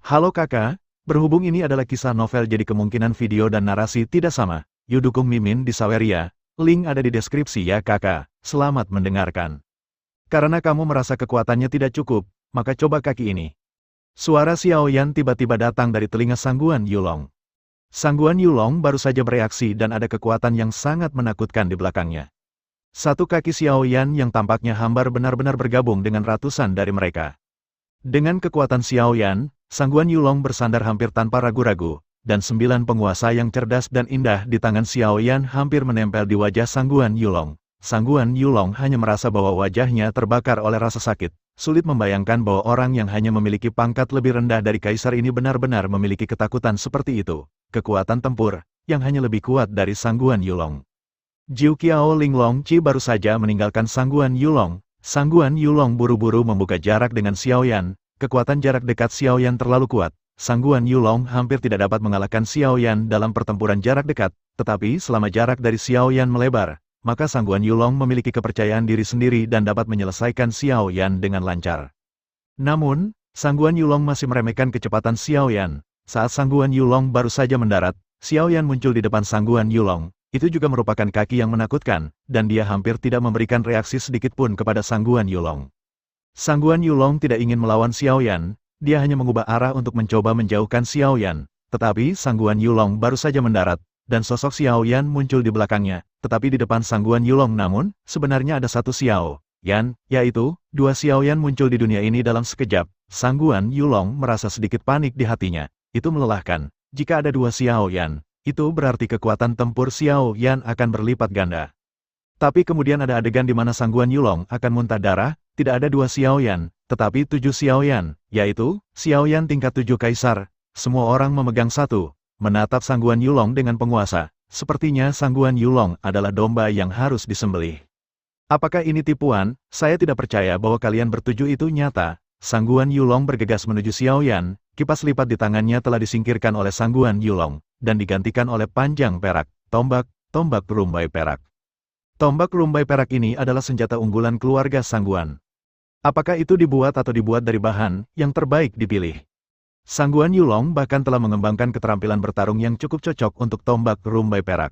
Halo kakak, berhubung ini adalah kisah novel jadi kemungkinan video dan narasi tidak sama. Yuk dukung Mimin di Saweria, link ada di deskripsi ya kakak, selamat mendengarkan. Karena kamu merasa kekuatannya tidak cukup, maka coba kaki ini. Suara Xiao Yan tiba-tiba datang dari telinga Sangguan Yulong. Sangguan Yulong baru saja bereaksi dan ada kekuatan yang sangat menakutkan di belakangnya. Satu kaki Xiao Yan yang tampaknya hambar benar-benar bergabung dengan ratusan dari mereka. Dengan kekuatan Xiao Yan, Sangguan Yulong bersandar hampir tanpa ragu-ragu, dan 9 penguasa yang cerdas dan indah di tangan Xiao Yan hampir menempel di wajah Sangguan Yulong. Sangguan Yulong hanya merasa bahwa wajahnya terbakar oleh rasa sakit. Sulit membayangkan bahwa orang yang hanya memiliki pangkat lebih rendah dari kaisar ini benar-benar memiliki ketakutan seperti itu. Kekuatan tempur, yang hanya lebih kuat dari Sangguan Yulong. Jiu Qiao Linglong Qi baru saja meninggalkan Sangguan Yulong. Sangguan Yulong buru-buru membuka jarak dengan Xiao Yan. Kekuatan jarak dekat Xiao Yan terlalu kuat. Sangguan Yulong hampir tidak dapat mengalahkan Xiao Yan dalam pertempuran jarak dekat, tetapi selama jarak dari Xiao Yan melebar, maka Sangguan Yulong memiliki kepercayaan diri sendiri dan dapat menyelesaikan Xiao Yan dengan lancar. Namun, Sangguan Yulong masih meremehkan kecepatan Xiao Yan. Saat Sangguan Yulong baru saja mendarat, Xiao Yan muncul di depan Sangguan Yulong. Itu juga merupakan kaki yang menakutkan, dan dia hampir tidak memberikan reaksi sedikit pun kepada Sangguan Yulong. Sangguan Yulong tidak ingin melawan Xiao Yan, dia hanya mengubah arah untuk mencoba menjauhkan Xiao Yan. Tetapi Sangguan Yulong baru saja mendarat, dan sosok Xiao Yan muncul di belakangnya. Tetapi di depan Sangguan Yulong namun, sebenarnya ada satu Xiao Yan, yaitu, 2 Xiao Yan muncul di dunia ini dalam sekejap. Sangguan Yulong merasa sedikit panik di hatinya. Itu melelahkan. Jika ada 2 Xiao Yan, itu berarti kekuatan tempur Xiao Yan akan berlipat ganda. Tapi kemudian ada adegan di mana Sangguan Yulong akan muntah darah. Tidak ada 2 Xiao Yan, tetapi 7 Xiao Yan, yaitu, Xiao Yan tingkat 7 kaisar. Semua orang memegang satu, menatap Sangguan Yulong dengan penguasa. Sepertinya Sangguan Yulong adalah domba yang harus disembelih. Apakah ini tipuan? Saya tidak percaya bahwa kalian bertujuh itu nyata. Sangguan Yulong bergegas menuju Xiao Yan, kipas lipat di tangannya telah disingkirkan oleh Sangguan Yulong, dan digantikan oleh panjang perak, tombak rumbai perak. Tombak rumbai perak ini adalah senjata unggulan keluarga Sangguan. Apakah itu dibuat atau dibuat dari bahan yang terbaik dipilih? Sangguan Yulong bahkan telah mengembangkan keterampilan bertarung yang cukup cocok untuk tombak rumbai perak.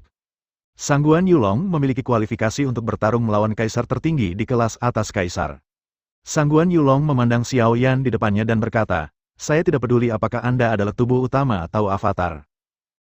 Sangguan Yulong memiliki kualifikasi untuk bertarung melawan kaisar tertinggi di kelas atas kaisar. Sangguan Yulong memandang Xiao Yan di depannya dan berkata, "Saya tidak peduli apakah Anda adalah tubuh utama atau avatar."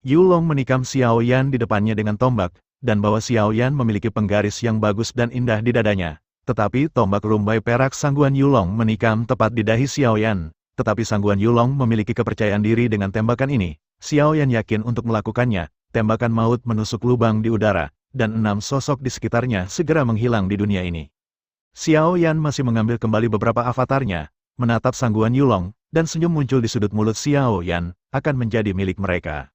Yulong menikam Xiao Yan di depannya dengan tombak, dan bahwa Xiao Yan memiliki penggaris yang bagus dan indah di dadanya. Tetapi tombak rumbai perak Sangguan Yulong menikam tepat di dahi Xiao Yan. Tetapi Sangguan Yulong memiliki kepercayaan diri dengan tembakan ini. Xiao Yan yakin untuk melakukannya. Tembakan maut menusuk lubang di udara, dan 6 sosok di sekitarnya segera menghilang di dunia ini. Xiao Yan masih mengambil kembali beberapa avatarnya, menatap Sangguan Yulong, dan senyum muncul di sudut mulut Xiao Yan, akan menjadi milik mereka.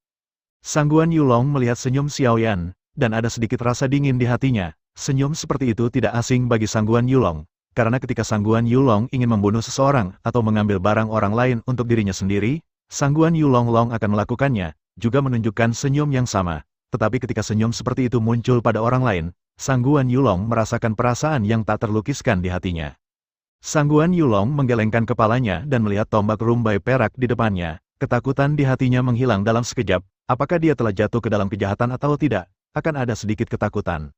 Sangguan Yulong melihat senyum Xiao Yan, dan ada sedikit rasa dingin di hatinya. Senyum seperti itu tidak asing bagi Sangguan Yulong, karena ketika Sangguan Yulong ingin membunuh seseorang atau mengambil barang orang lain untuk dirinya sendiri, Sangguan Yulong akan melakukannya, juga menunjukkan senyum yang sama. Tetapi ketika senyum seperti itu muncul pada orang lain, Sangguan Yulong merasakan perasaan yang tak terlukiskan di hatinya. Sangguan Yulong menggelengkan kepalanya dan melihat tombak rumbai perak di depannya. Ketakutan di hatinya menghilang dalam sekejap. Apakah dia telah jatuh ke dalam kejahatan atau tidak? Akan ada sedikit ketakutan.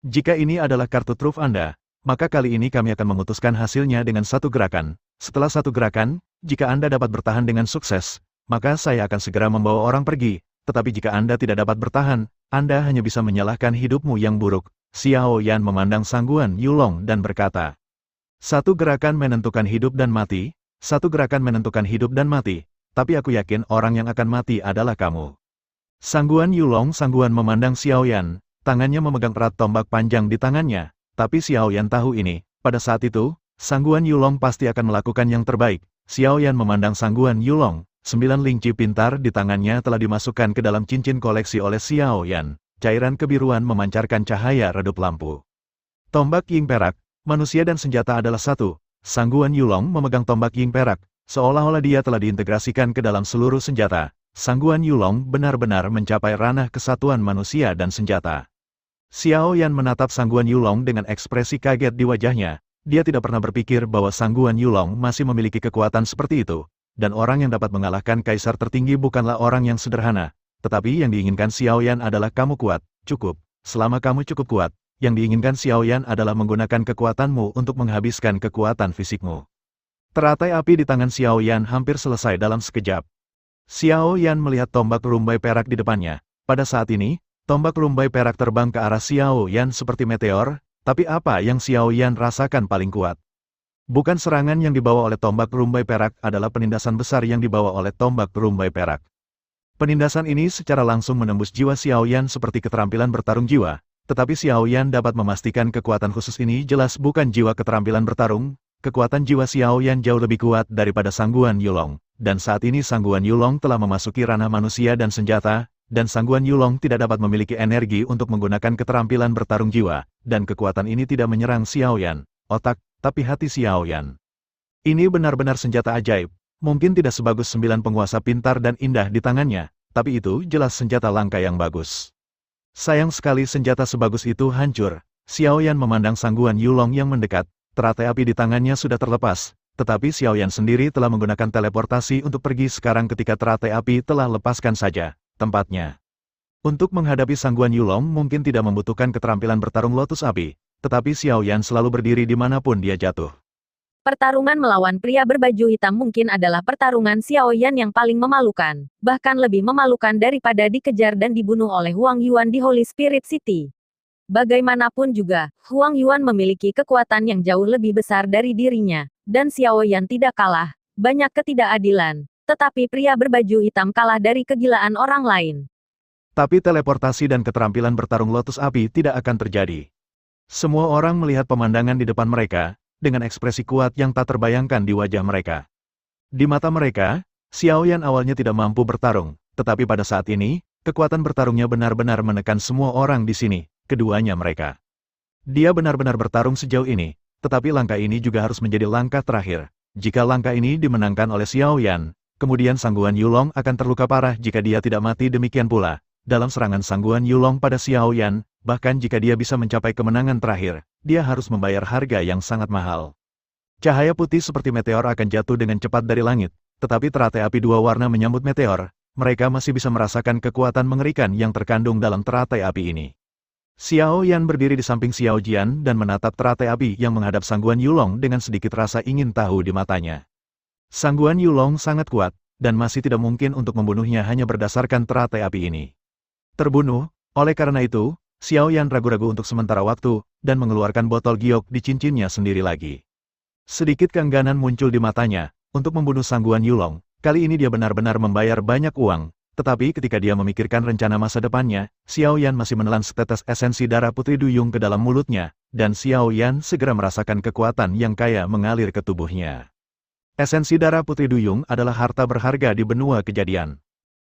Jika ini adalah kartu truf Anda, maka kali ini kami akan memutuskan hasilnya dengan satu gerakan. Setelah satu gerakan, jika Anda dapat bertahan dengan sukses, maka saya akan segera membawa orang pergi. Tetapi jika Anda tidak dapat bertahan, Anda hanya bisa menyalahkan hidupmu yang buruk. Xiao Yan memandang Sangguan Yulong dan berkata, "Satu gerakan menentukan hidup dan mati, satu gerakan menentukan hidup dan mati, tapi aku yakin orang yang akan mati adalah kamu." Sangguan Yulong memandang Xiao Yan. Tangannya memegang erat tombak panjang di tangannya, tapi Xiao Yan tahu ini. Pada saat itu, Sangguan Yulong pasti akan melakukan yang terbaik. Xiao Yan memandang Sangguan Yulong. 9 lingci pintar di tangannya telah dimasukkan ke dalam cincin koleksi oleh Xiao Yan. Cairan kebiruan memancarkan cahaya redup lampu. Tombak Ying perak, manusia dan senjata adalah satu. Sangguan Yulong memegang tombak Ying perak, seolah-olah dia telah diintegrasikan ke dalam seluruh senjata. Sangguan Yulong benar-benar mencapai ranah kesatuan manusia dan senjata. Xiao Yan menatap Sangguan Yulong dengan ekspresi kaget di wajahnya. Dia tidak pernah berpikir bahwa Sangguan Yulong masih memiliki kekuatan seperti itu. dan orang yang dapat mengalahkan kaisar tertinggi bukanlah orang yang sederhana. Tetapi yang diinginkan Xiao Yan adalah kamu kuat, cukup. Selama kamu cukup kuat, yang diinginkan Xiao Yan adalah menggunakan kekuatanmu untuk menghabiskan kekuatan fisikmu. Teratai api di tangan Xiao Yan hampir selesai dalam sekejap. Xiao Yan melihat tombak rumbai perak di depannya. Pada saat ini, tombak rumbai perak terbang ke arah Xiao Yan seperti meteor, tapi apa yang Xiao Yan rasakan paling kuat? Bukan serangan yang dibawa oleh tombak rumbai perak adalah penindasan besar yang dibawa oleh tombak rumbai perak. Penindasan ini secara langsung menembus jiwa Xiao Yan seperti keterampilan bertarung jiwa, tetapi Xiao Yan dapat memastikan kekuatan khusus ini jelas bukan jiwa keterampilan bertarung, kekuatan jiwa Xiao Yan jauh lebih kuat daripada Sangguan Yulong, dan saat ini Sangguan Yulong telah memasuki ranah manusia dan senjata, dan Sangguan Yulong tidak dapat memiliki energi untuk menggunakan keterampilan bertarung jiwa, dan kekuatan ini tidak menyerang Xiao Yan, otak, tapi hati Xiao Yan. Ini benar-benar senjata ajaib, mungkin tidak sebagus 9 penguasa pintar dan indah di tangannya, tapi itu jelas senjata langka yang bagus. Sayang sekali senjata sebagus itu hancur. Xiao Yan memandang Sangguan Yulong yang mendekat, teratai api di tangannya sudah terlepas, tetapi Xiao Yan sendiri telah menggunakan teleportasi untuk pergi sekarang ketika teratai api telah lepaskan saja tempatnya. Untuk menghadapi Sangguan Yulong mungkin tidak membutuhkan keterampilan bertarung lotus api, tetapi Xiao Yan selalu berdiri dimanapun dia jatuh. Pertarungan melawan pria berbaju hitam mungkin adalah pertarungan Xiao Yan yang paling memalukan, bahkan lebih memalukan daripada dikejar dan dibunuh oleh Huang Yuan di Holy Spirit City. Bagaimanapun juga, Huang Yuan memiliki kekuatan yang jauh lebih besar dari dirinya, dan Xiao Yan tidak kalah. Banyak ketidakadilan, tetapi pria berbaju hitam kalah dari kegilaan orang lain. Tapi teleportasi dan keterampilan bertarung lotus api tidak akan terjadi. Semua orang melihat pemandangan di depan mereka, dengan ekspresi kuat yang tak terbayangkan di wajah mereka. Di mata mereka, Xiao Yan awalnya tidak mampu bertarung, tetapi pada saat ini, kekuatan bertarungnya benar-benar menekan semua orang di sini, keduanya mereka. Dia benar-benar bertarung sejauh ini, tetapi langkah ini juga harus menjadi langkah terakhir. Jika langkah ini dimenangkan oleh Xiao Yan, kemudian Sangguan Yulong akan terluka parah jika dia tidak mati demikian pula. Dalam serangan Sangguan Yulong pada Xiao Yan, bahkan jika dia bisa mencapai kemenangan terakhir, dia harus membayar harga yang sangat mahal. Cahaya putih seperti meteor akan jatuh dengan cepat dari langit, tetapi teratai api dua warna menyambut meteor, mereka masih bisa merasakan kekuatan mengerikan yang terkandung dalam teratai api ini. Xiao Yan berdiri di samping Xiao Jian dan menatap teratai api yang menghadap Sangguan Yulong dengan sedikit rasa ingin tahu di matanya. Sangguan Yulong sangat kuat, dan masih tidak mungkin untuk membunuhnya hanya berdasarkan teratai api ini. Terbunuh, oleh karena itu, Xiao Yan ragu-ragu untuk sementara waktu, dan mengeluarkan botol giok di cincinnya sendiri lagi. Sedikit keengganan muncul di matanya, untuk membunuh Sangguan Yulong, kali ini dia benar-benar membayar banyak uang, tetapi ketika dia memikirkan rencana masa depannya, Xiao Yan masih menelan setetes esensi darah Putri Duyung ke dalam mulutnya, dan Xiao Yan segera merasakan kekuatan yang kaya mengalir ke tubuhnya. Esensi darah Putri Duyung adalah harta berharga di benua kejadian.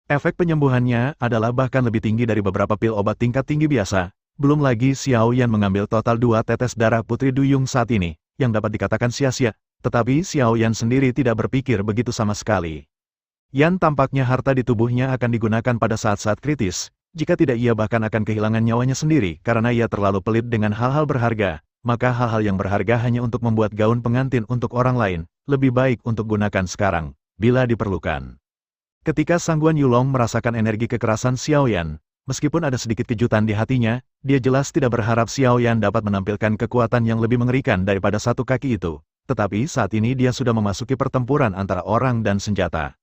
Efek penyembuhannya adalah bahkan lebih tinggi dari beberapa pil obat tingkat tinggi biasa. Belum lagi Xiao Yan mengambil total 2 tetes darah Putri Duyung saat ini, yang dapat dikatakan sia-sia. Tetapi Xiao Yan sendiri tidak berpikir begitu sama sekali. Yan tampaknya harta di tubuhnya akan digunakan pada saat-saat kritis. Jika tidak ia bahkan akan kehilangan nyawanya sendiri karena ia terlalu pelit dengan hal-hal berharga. Maka hal-hal yang berharga hanya untuk membuat gaun pengantin untuk orang lain, lebih baik untuk gunakan sekarang, bila diperlukan. Ketika Sangguan Yulong merasakan energi kekerasan Xiao Yan, meskipun ada sedikit kejutan di hatinya, dia jelas tidak berharap Xiao Yan dapat menampilkan kekuatan yang lebih mengerikan daripada satu kaki itu. Tetapi saat ini dia sudah memasuki pertempuran antara orang dan senjata.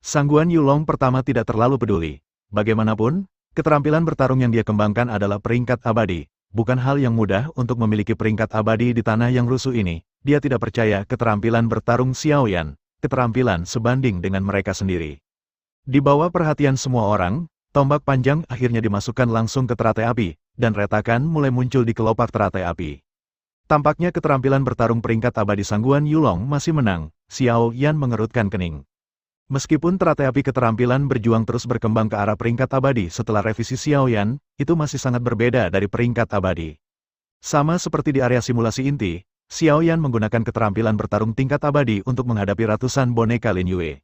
Sangguan Yulong pertama tidak terlalu peduli. Bagaimanapun, keterampilan bertarung yang dia kembangkan adalah peringkat abadi. Bukan hal yang mudah untuk memiliki peringkat abadi di tanah yang rusuh ini. Dia tidak percaya keterampilan bertarung Xiao Yan, keterampilan sebanding dengan mereka sendiri. Di bawah perhatian semua orang, tombak panjang akhirnya dimasukkan langsung ke teratai api, dan retakan mulai muncul di kelopak teratai api. Tampaknya keterampilan bertarung peringkat abadi Sangguan Yulong masih menang. Xiao Yan mengerutkan kening. Meskipun teratai api keterampilan berjuang terus berkembang ke arah peringkat abadi setelah revisi Xiao Yan, itu masih sangat berbeda dari peringkat abadi. Sama seperti di area simulasi inti, Xiao Yan menggunakan keterampilan bertarung tingkat abadi untuk menghadapi ratusan boneka Lin Yue.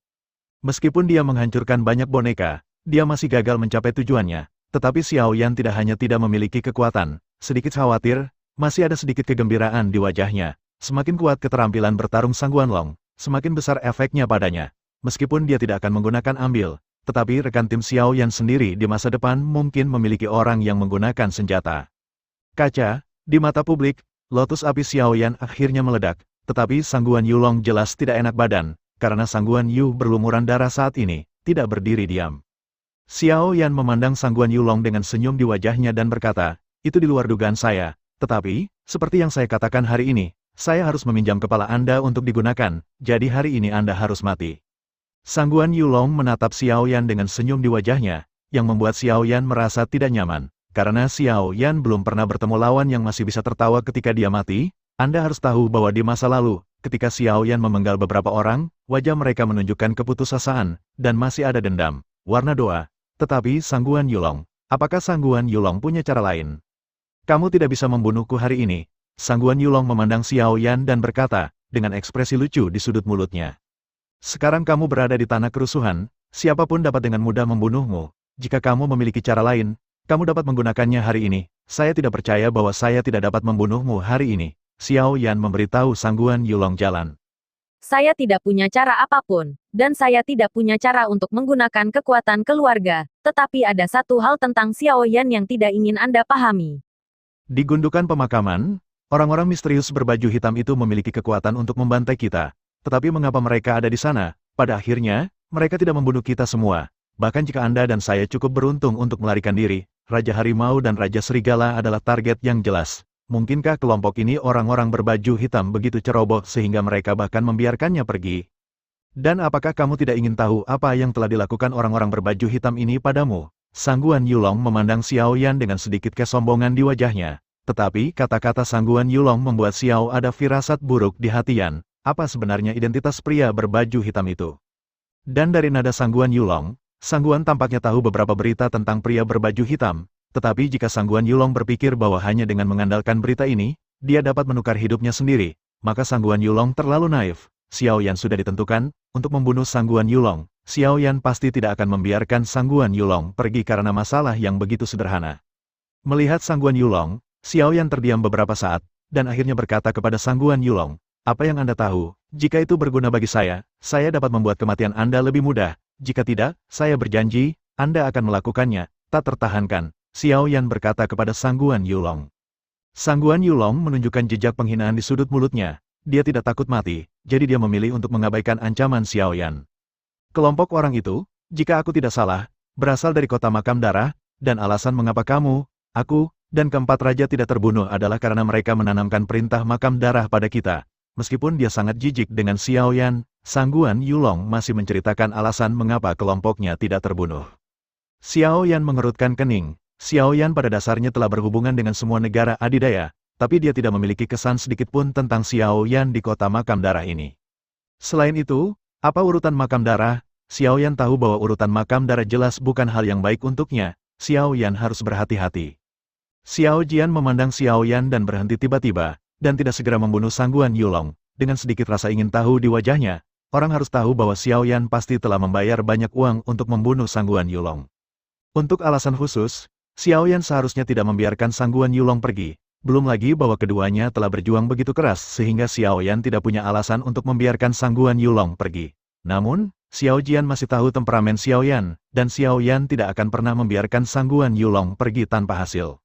Meskipun dia menghancurkan banyak boneka, dia masih gagal mencapai tujuannya. Tetapi Xiao Yan tidak hanya tidak memiliki kekuatan, sedikit khawatir, masih ada sedikit kegembiraan di wajahnya. Semakin kuat keterampilan bertarung Sangguan Long, semakin besar efeknya padanya. meskipun dia tidak akan menggunakan ambil, tetapi rekan tim Xiao Yan sendiri di masa depan mungkin memiliki orang yang menggunakan senjata. Kaca, di mata publik, lotus api Xiao Yan akhirnya meledak, tetapi Sangguan Yulong jelas tidak enak badan, karena Sangguan Yu berlumuran darah saat ini, tidak berdiri diam. Xiao Yan memandang Sangguan Yulong dengan senyum di wajahnya dan berkata, itu di luar dugaan saya, tetapi, seperti yang saya katakan hari ini, saya harus meminjam kepala Anda untuk digunakan, jadi hari ini Anda harus mati. Sangguan Yulong menatap Xiao Yan dengan senyum di wajahnya, yang membuat Xiao Yan merasa tidak nyaman, karena Xiao Yan belum pernah bertemu lawan yang masih bisa tertawa ketika dia mati. Anda harus tahu bahwa di masa lalu, ketika Xiao Yan memenggal beberapa orang, wajah mereka menunjukkan keputusasaan, dan masih ada dendam, warna doa. Tetapi Sangguan Yulong, apakah Sangguan Yulong punya cara lain? Kamu tidak bisa membunuhku hari ini. Sangguan Yulong memandang Xiao Yan dan berkata, dengan ekspresi lucu di sudut mulutnya. Sekarang kamu berada di tanah kerusuhan, siapapun dapat dengan mudah membunuhmu. Jika kamu memiliki cara lain, kamu dapat menggunakannya hari ini. Saya tidak percaya bahwa saya tidak dapat membunuhmu hari ini. Xiao Yan memberitahu Sangguan Yulong jalan. Saya tidak punya cara apapun, dan saya tidak punya cara untuk menggunakan kekuatan keluarga, tetapi ada satu hal tentang Xiao Yan yang tidak ingin Anda pahami. Di gundukan pemakaman, orang-orang misterius berbaju hitam itu memiliki kekuatan untuk membantai kita. Tetapi mengapa mereka ada di sana? Pada akhirnya, mereka tidak membunuh kita semua. Bahkan jika Anda dan saya cukup beruntung untuk melarikan diri, Raja Harimau dan Raja Serigala adalah target yang jelas. Mungkinkah kelompok ini orang-orang berbaju hitam begitu ceroboh sehingga mereka bahkan membiarkannya pergi? Dan apakah kamu tidak ingin tahu apa yang telah dilakukan orang-orang berbaju hitam ini padamu? Sangguan Yulong memandang Xiao Yan dengan sedikit kesombongan di wajahnya. Tetapi kata-kata Sangguan Yulong membuat Xiao ada firasat buruk di hati Yan. Apa sebenarnya identitas pria berbaju hitam itu? Dan dari nada Sangguan Yulong, Sangguan tampaknya tahu beberapa berita tentang pria berbaju hitam. Tetapi jika Sangguan Yulong berpikir bahwa hanya dengan mengandalkan berita ini, dia dapat menukar hidupnya sendiri, maka Sangguan Yulong terlalu naif. Xiao Yan sudah ditentukan, untuk membunuh Sangguan Yulong. Xiao Yan pasti tidak akan membiarkan Sangguan Yulong pergi karena masalah yang begitu sederhana. Melihat Sangguan Yulong, Xiao Yan terdiam beberapa saat, dan akhirnya berkata kepada Sangguan Yulong, apa yang Anda tahu? Jika itu berguna bagi saya dapat membuat kematian Anda lebih mudah. Jika tidak, saya berjanji, Anda akan melakukannya, tak tertahankan. Xiao Yan berkata kepada Sangguan Yulong. Sangguan Yulong menunjukkan jejak penghinaan di sudut mulutnya. Dia tidak takut mati, jadi dia memilih untuk mengabaikan ancaman Xiao Yan. Kelompok orang itu, jika aku tidak salah, berasal dari kota Makam Darah, dan alasan mengapa kamu, aku, dan keempat raja tidak terbunuh adalah karena mereka menanamkan perintah Makam Darah pada kita. Meskipun dia sangat jijik dengan Xiao Yan, Sangguan Yulong masih menceritakan alasan mengapa kelompoknya tidak terbunuh. Xiao Yan mengerutkan kening. Xiao Yan pada dasarnya telah berhubungan dengan semua negara adidaya, tapi dia tidak memiliki kesan sedikitpun tentang Xiao Yan di kota Makam Darah ini. Selain itu, apa urutan Makam Darah? Xiao Yan tahu bahwa urutan Makam Darah jelas bukan hal yang baik untuknya. Xiao Yan harus berhati-hati. Xiao Jian memandang Xiao Yan dan berhenti tiba-tiba, dan tidak segera membunuh Sangguan Yulong. Dengan sedikit rasa ingin tahu di wajahnya, orang harus tahu bahwa Xiao Yan pasti telah membayar banyak uang untuk membunuh Sangguan Yulong. Untuk alasan khusus, Xiao Yan seharusnya tidak membiarkan Sangguan Yulong pergi, belum lagi bahwa keduanya telah berjuang begitu keras sehingga Xiao Yan tidak punya alasan untuk membiarkan Sangguan Yulong pergi. Namun, Xiao Jian masih tahu temperamen Xiao Yan, dan Xiao Yan tidak akan pernah membiarkan Sangguan Yulong pergi tanpa hasil.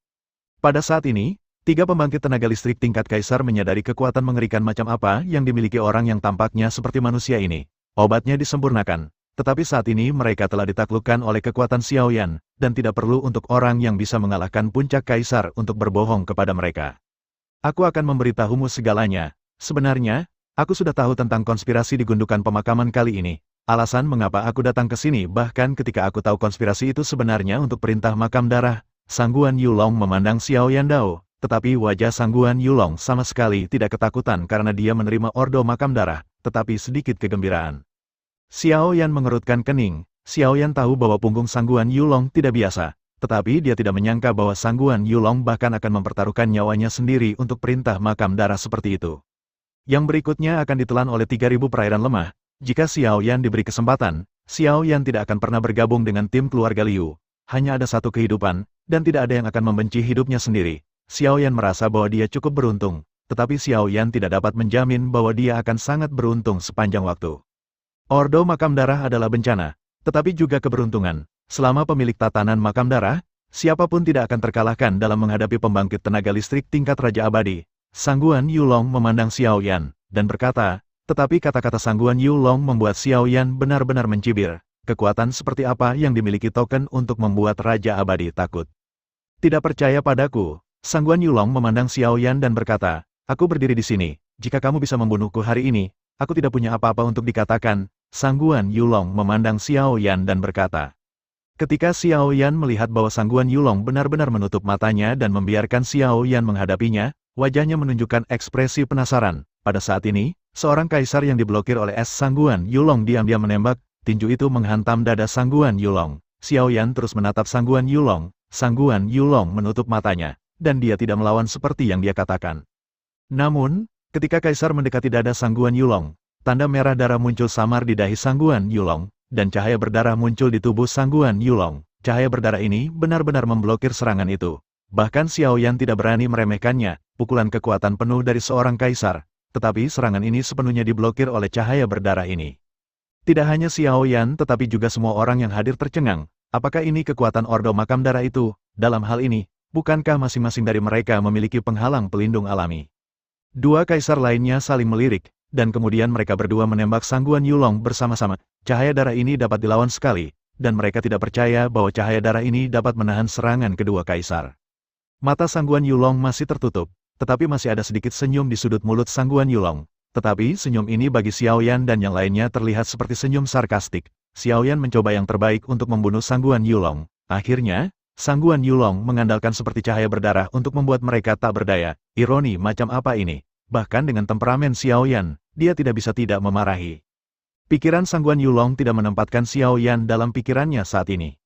Pada saat ini, 3 pembangkit tenaga listrik tingkat kaisar menyadari kekuatan mengerikan macam apa yang dimiliki orang yang tampaknya seperti manusia ini. Obatnya disempurnakan. Tetapi saat ini mereka telah ditaklukkan oleh kekuatan Xiao Yan, dan tidak perlu untuk orang yang bisa mengalahkan puncak kaisar untuk berbohong kepada mereka. Aku akan memberitahumu segalanya. Sebenarnya, aku sudah tahu tentang konspirasi di gundukan pemakaman kali ini. Alasan mengapa aku datang ke sini bahkan ketika aku tahu konspirasi itu sebenarnya untuk perintah Makam Darah. Sangguan Yulong memandang Xiao Yan Dao, tetapi wajah Sangguan Yulong sama sekali tidak ketakutan karena dia menerima ordo Makam Darah, tetapi sedikit kegembiraan. Xiao Yan mengerutkan kening. Xiao Yan tahu bahwa punggung Sangguan Yulong tidak biasa, tetapi dia tidak menyangka bahwa Sangguan Yulong bahkan akan mempertaruhkan nyawanya sendiri untuk perintah Makam Darah seperti itu. Yang berikutnya akan ditelan oleh 3.000 perairan lemah. Jika Xiao Yan diberi kesempatan, Xiao Yan tidak akan pernah bergabung dengan tim keluarga Liu. Hanya ada satu kehidupan, dan tidak ada yang akan membenci hidupnya sendiri. Xiao Yan merasa bahwa dia cukup beruntung, tetapi Xiao Yan tidak dapat menjamin bahwa dia akan sangat beruntung sepanjang waktu. Ordo Makam Darah adalah bencana, tetapi juga keberuntungan. Selama pemilik tatanan Makam Darah, siapapun tidak akan terkalahkan dalam menghadapi pembangkit tenaga listrik tingkat Raja Abadi. Sangguan Yulong memandang Xiao Yan, dan berkata, tetapi kata-kata Sangguan Yulong membuat Xiao Yan benar-benar mencibir. Kekuatan seperti apa yang dimiliki token untuk membuat Raja Abadi takut? Tidak percaya padaku? Sangguan Yulong memandang Xiao Yan dan berkata, aku berdiri di sini, jika kamu bisa membunuhku hari ini, aku tidak punya apa-apa untuk dikatakan. Sangguan Yulong memandang Xiao Yan dan berkata. Ketika Xiao Yan melihat bahwa Sangguan Yulong benar-benar menutup matanya dan membiarkan Xiao Yan menghadapinya, wajahnya menunjukkan ekspresi penasaran. Pada saat ini, seorang kaisar yang diblokir oleh es Sangguan Yulong diam-diam menembak, tinju itu menghantam dada Sangguan Yulong. Xiao Yan terus menatap Sangguan Yulong. Sangguan Yulong menutup matanya, dan dia tidak melawan seperti yang dia katakan. Namun, ketika kaisar mendekati dada Sangguan Yulong, tanda merah darah muncul samar di dahi Sangguan Yulong, dan cahaya berdarah muncul di tubuh Sangguan Yulong. Cahaya berdarah ini benar-benar memblokir serangan itu. Bahkan Xiao Yan tidak berani meremehkannya, pukulan kekuatan penuh dari seorang kaisar, tetapi serangan ini sepenuhnya diblokir oleh cahaya berdarah ini. Tidak hanya Xiao Yan tetapi juga semua orang yang hadir tercengang. Apakah ini kekuatan Ordo Makam Darah itu? Dalam hal ini, bukankah masing-masing dari mereka memiliki penghalang pelindung alami? Dua kaisar lainnya saling melirik, dan kemudian mereka berdua menembak Sangguan Yulong bersama-sama. Cahaya darah ini dapat dilawan sekali, dan mereka tidak percaya bahwa cahaya darah ini dapat menahan serangan kedua kaisar. Mata Sangguan Yulong masih tertutup, tetapi masih ada sedikit senyum di sudut mulut Sangguan Yulong. Tetapi senyum ini bagi Xiao Yan dan yang lainnya terlihat seperti senyum sarkastik. Xiao Yan mencoba yang terbaik untuk membunuh Sangguan Yulong. Akhirnya, Sangguan Yulong mengandalkan seperti cahaya berdarah untuk membuat mereka tak berdaya. Ironi macam apa ini? Bahkan dengan temperamen Xiao Yan, dia tidak bisa tidak memarahi. Pikiran Sangguan Yulong tidak menempatkan Xiao Yan dalam pikirannya saat ini.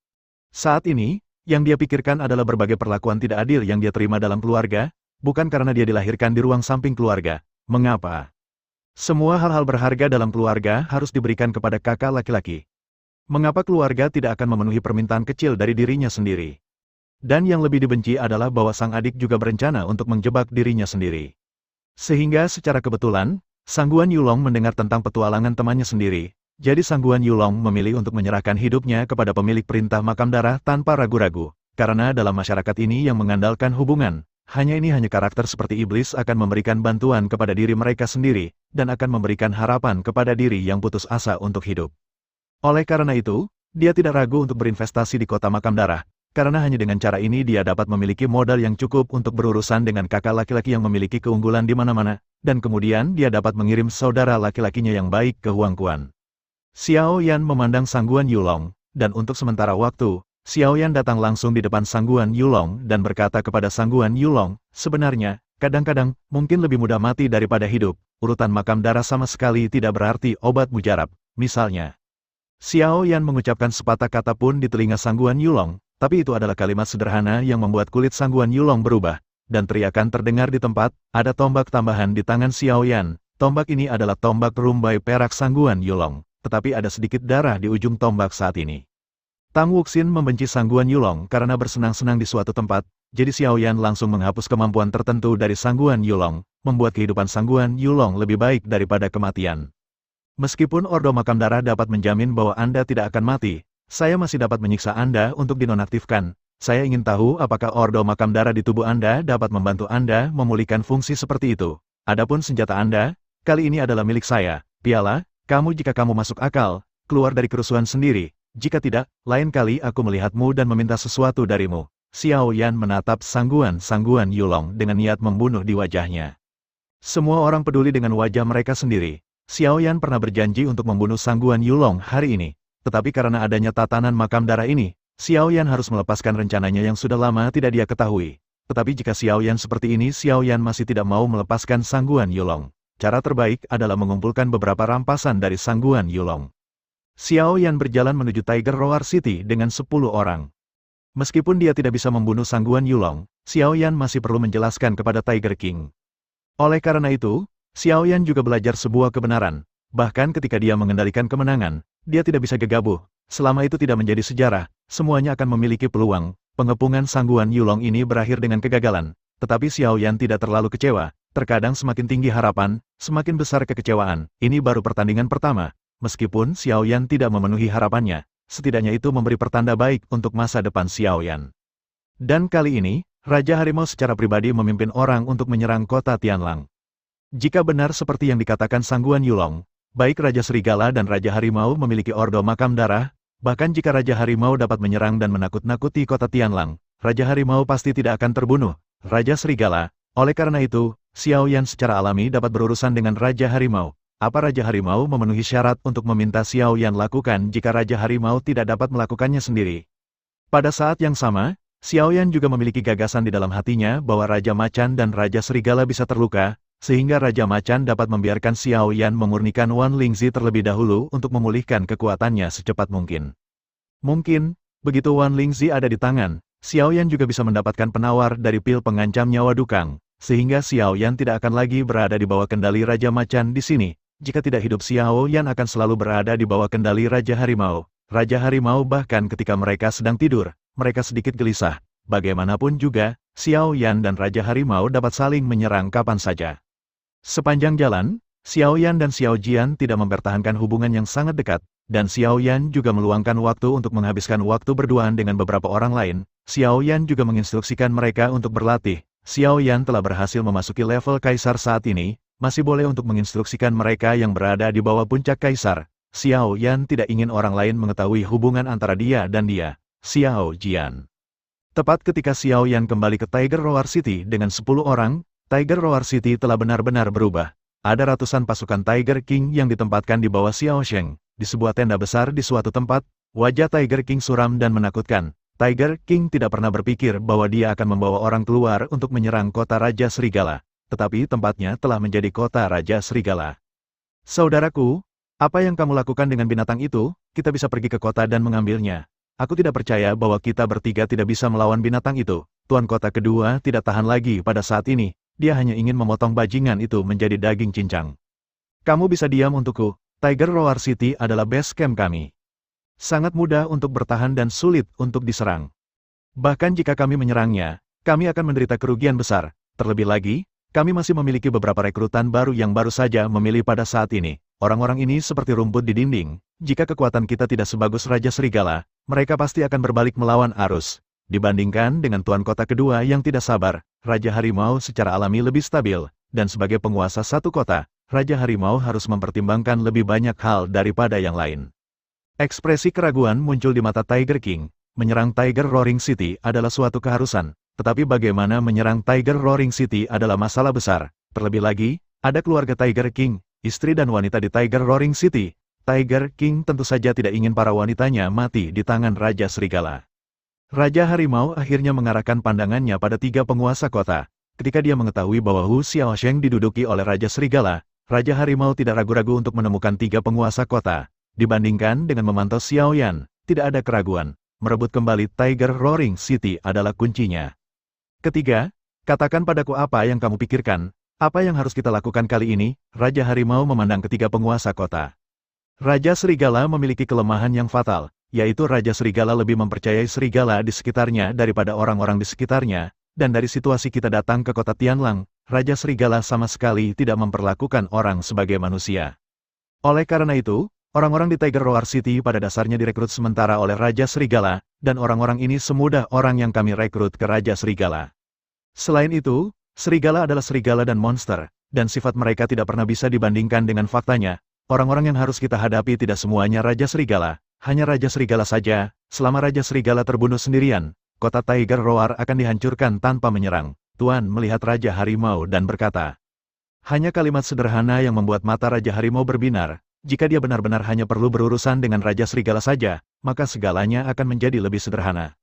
Saat ini, yang dia pikirkan adalah berbagai perlakuan tidak adil yang dia terima dalam keluarga, bukan karena dia dilahirkan di ruang samping keluarga. Mengapa? Semua hal-hal berharga dalam keluarga harus diberikan kepada kakak laki-laki. Mengapa keluarga tidak akan memenuhi permintaan kecil dari dirinya sendiri? Dan yang lebih dibenci adalah bahwa sang adik juga berencana untuk menjebak dirinya sendiri. Sehingga secara kebetulan, Sangguan Yulong mendengar tentang petualangan temannya sendiri, jadi Sangguan Yulong memilih untuk menyerahkan hidupnya kepada pemilik perintah Makam Darah tanpa ragu-ragu, karena dalam masyarakat ini yang mengandalkan hubungan, hanya karakter seperti iblis akan memberikan bantuan kepada diri mereka sendiri, dan akan memberikan harapan kepada diri yang putus asa untuk hidup. Oleh karena itu, dia tidak ragu untuk berinvestasi di kota Makam Darah, karena hanya dengan cara ini dia dapat memiliki modal yang cukup untuk berurusan dengan kakak laki-laki yang memiliki keunggulan di mana-mana, dan kemudian dia dapat mengirim saudara laki-lakinya yang baik ke Huangquan. Xiao Yan memandang Sangguan Yulong, dan untuk sementara waktu, Xiao Yan datang langsung di depan Sangguan Yulong dan berkata kepada Sangguan Yulong, sebenarnya, kadang-kadang, mungkin lebih mudah mati daripada hidup, urutan Makam Darah sama sekali tidak berarti obat mujarab, misalnya. Xiao Yan mengucapkan sepatah kata pun di telinga Sangguan Yulong, tapi itu adalah kalimat sederhana yang membuat kulit Sangguan Yulong berubah, dan teriakan terdengar di tempat, ada tombak tambahan di tangan Xiao Yan. Tombak ini adalah tombak rumbai perak Sangguan Yulong, tetapi ada sedikit darah di ujung tombak saat ini. Tang Wuxin membenci Sangguan Yulong karena bersenang-senang di suatu tempat, jadi Xiao Yan langsung menghapus kemampuan tertentu dari Sangguan Yulong, membuat kehidupan Sangguan Yulong lebih baik daripada kematian. Meskipun Ordo Makam Darah dapat menjamin bahwa Anda tidak akan mati, saya masih dapat menyiksa Anda untuk dinonaktifkan. Saya ingin tahu apakah Ordo Makam Darah di tubuh Anda dapat membantu Anda memulihkan fungsi seperti itu. Adapun senjata Anda, kali ini adalah milik saya. Piala, kamu jika kamu masuk akal, keluar dari kerusuhan sendiri. Jika tidak, lain kali aku melihatmu dan meminta sesuatu darimu. Xiao Yan menatap Sangguan Yulong dengan niat membunuh di wajahnya. Semua orang peduli dengan wajah mereka sendiri. Xiao Yan pernah berjanji untuk membunuh Sangguan Yulong hari ini. Tetapi karena adanya tatanan Makam Darah ini, Xiao Yan harus melepaskan rencananya yang sudah lama tidak dia ketahui. Tetapi jika Xiao Yan seperti ini, Xiao Yan masih tidak mau melepaskan Sangguan Yulong. Cara terbaik adalah mengumpulkan beberapa rampasan dari Sangguan Yulong. Xiao Yan berjalan menuju Tiger Roar City dengan 10 orang. Meskipun dia tidak bisa membunuh Sangguan Yulong, Xiao Yan masih perlu menjelaskan kepada Tiger King. Oleh karena itu, Xiao Yan juga belajar sebuah kebenaran. Bahkan ketika dia mengendalikan kemenangan, dia tidak bisa gegabah. Selama itu tidak menjadi sejarah, semuanya akan memiliki peluang. Pengepungan Sangguan Yulong ini berakhir dengan kegagalan. Tetapi Xiao Yan tidak terlalu kecewa. Terkadang semakin tinggi harapan, semakin besar kekecewaan. Ini baru pertandingan pertama. meskipun Xiao Yan tidak memenuhi harapannya, setidaknya itu memberi pertanda baik untuk masa depan Xiao Yan. Dan kali ini, Raja Harimau secara pribadi memimpin orang untuk menyerang kota Tianlang. Jika benar seperti yang dikatakan Sang Guan Yulong, baik Raja Serigala dan Raja Harimau memiliki ordo makam darah, bahkan jika Raja Harimau dapat menyerang dan menakut-nakuti kota Tianlang, Raja Harimau pasti tidak akan terbunuh, Raja Serigala. Oleh karena itu, Xiao Yan secara alami dapat berurusan dengan Raja Harimau. Apa Raja Harimau memenuhi syarat untuk meminta Xiao Yan lakukan jika Raja Harimau tidak dapat melakukannya sendiri? Pada saat yang sama, Xiao Yan juga memiliki gagasan di dalam hatinya bahwa Raja Macan dan Raja Serigala bisa terluka, sehingga Raja Macan dapat membiarkan Xiao Yan memurnikan Wan Lingzi terlebih dahulu untuk memulihkan kekuatannya secepat mungkin. Mungkin, begitu Wan Lingzi ada di tangan, Xiao Yan juga bisa mendapatkan penawar dari pil pengancam nyawa Dukang, sehingga Xiao Yan tidak akan lagi berada di bawah kendali Raja Macan di sini. Jika tidak hidup Xiao Yan akan selalu berada di bawah kendali Raja Harimau. Raja Harimau bahkan ketika mereka sedang tidur, mereka sedikit gelisah. Bagaimanapun juga, Xiao Yan dan Raja Harimau dapat saling menyerang kapan saja. Sepanjang jalan, Xiao Yan dan Xiao Jian tidak mempertahankan hubungan yang sangat dekat, dan Xiao Yan juga meluangkan waktu untuk menghabiskan waktu berduaan dengan beberapa orang lain. Xiao Yan juga menginstruksikan mereka untuk berlatih. Xiao Yan telah berhasil memasuki level Kaisar saat ini, masih boleh untuk menginstruksikan mereka yang berada di bawah puncak Kaisar. Xiao Yan tidak ingin orang lain mengetahui hubungan antara dia dan dia, Xiao Jian. Tepat ketika Xiao Yan kembali ke Tiger Roar City dengan 10 orang, Tiger Roar City telah benar-benar berubah. Ada ratusan pasukan Tiger King yang ditempatkan di bawah Xiao Sheng, di sebuah tenda besar di suatu tempat. Wajah Tiger King suram dan menakutkan. Tiger King tidak pernah berpikir bahwa dia akan membawa orang keluar untuk menyerang kota Raja Serigala. Tetapi tempatnya telah menjadi kota Raja Serigala. Saudaraku, apa yang kamu lakukan dengan binatang itu? Kita bisa pergi ke kota dan mengambilnya. Aku tidak percaya bahwa kita bertiga tidak bisa melawan binatang itu. Tuan kota kedua tidak tahan lagi pada saat ini. Dia hanya ingin memotong bajingan itu menjadi daging cincang. Kamu bisa diam untukku. Tiger Roar City adalah base camp kami. Sangat mudah untuk bertahan dan sulit untuk diserang. Bahkan jika kami menyerangnya, kami akan menderita kerugian besar. Terlebih lagi, kami masih memiliki beberapa rekrutan baru yang baru saja memilih pada saat ini. Orang-orang ini seperti rumput di dinding. Jika kekuatan kita tidak sebagus Raja Serigala, mereka pasti akan berbalik melawan arus. Dibandingkan dengan Tuan Kota kedua yang tidak sabar, Raja Harimau secara alami lebih stabil, dan sebagai penguasa satu kota, Raja Harimau harus mempertimbangkan lebih banyak hal daripada yang lain. Ekspresi keraguan muncul di mata Tiger King. Menyerang Tiger Roaring City adalah suatu keharusan. Tetapi bagaimana menyerang Tiger Roaring City adalah masalah besar. Terlebih lagi, ada keluarga Tiger King, istri dan wanita di Tiger Roaring City. Tiger King tentu saja tidak ingin para wanitanya mati di tangan Raja Serigala. Raja Harimau akhirnya mengarahkan pandangannya pada 3 penguasa kota. Ketika dia mengetahui bahwa Hu Xiaosheng diduduki oleh Raja Serigala, Raja Harimau tidak ragu-ragu untuk menemukan 3 penguasa kota. Dibandingkan dengan memantau Xiao Yan, tidak ada keraguan. Merebut kembali Tiger Roaring City adalah kuncinya. Ketiga, katakan padaku apa yang kamu pikirkan, apa yang harus kita lakukan kali ini. Raja Harimau memandang ketiga penguasa kota. Raja Serigala memiliki kelemahan yang fatal, yaitu Raja Serigala lebih mempercayai serigala di sekitarnya daripada orang-orang di sekitarnya, dan dari situasi kita datang ke kota Tianlang, Raja Serigala sama sekali tidak memperlakukan orang sebagai manusia. Oleh karena itu, orang-orang di Tiger Roar City pada dasarnya direkrut sementara oleh Raja Serigala, dan orang-orang ini semudah orang yang kami rekrut ke Raja Serigala. Selain itu, serigala adalah serigala dan monster, dan sifat mereka tidak pernah bisa dibandingkan dengan faktanya. Orang-orang yang harus kita hadapi tidak semuanya Raja Serigala, hanya Raja Serigala saja. Selama Raja Serigala terbunuh sendirian, kota Tiger Roar akan dihancurkan tanpa menyerang. Tuan melihat Raja Harimau dan berkata. Hanya kalimat sederhana yang membuat mata Raja Harimau berbinar. Jika dia benar-benar hanya perlu berurusan dengan Raja Serigala saja, maka segalanya akan menjadi lebih sederhana.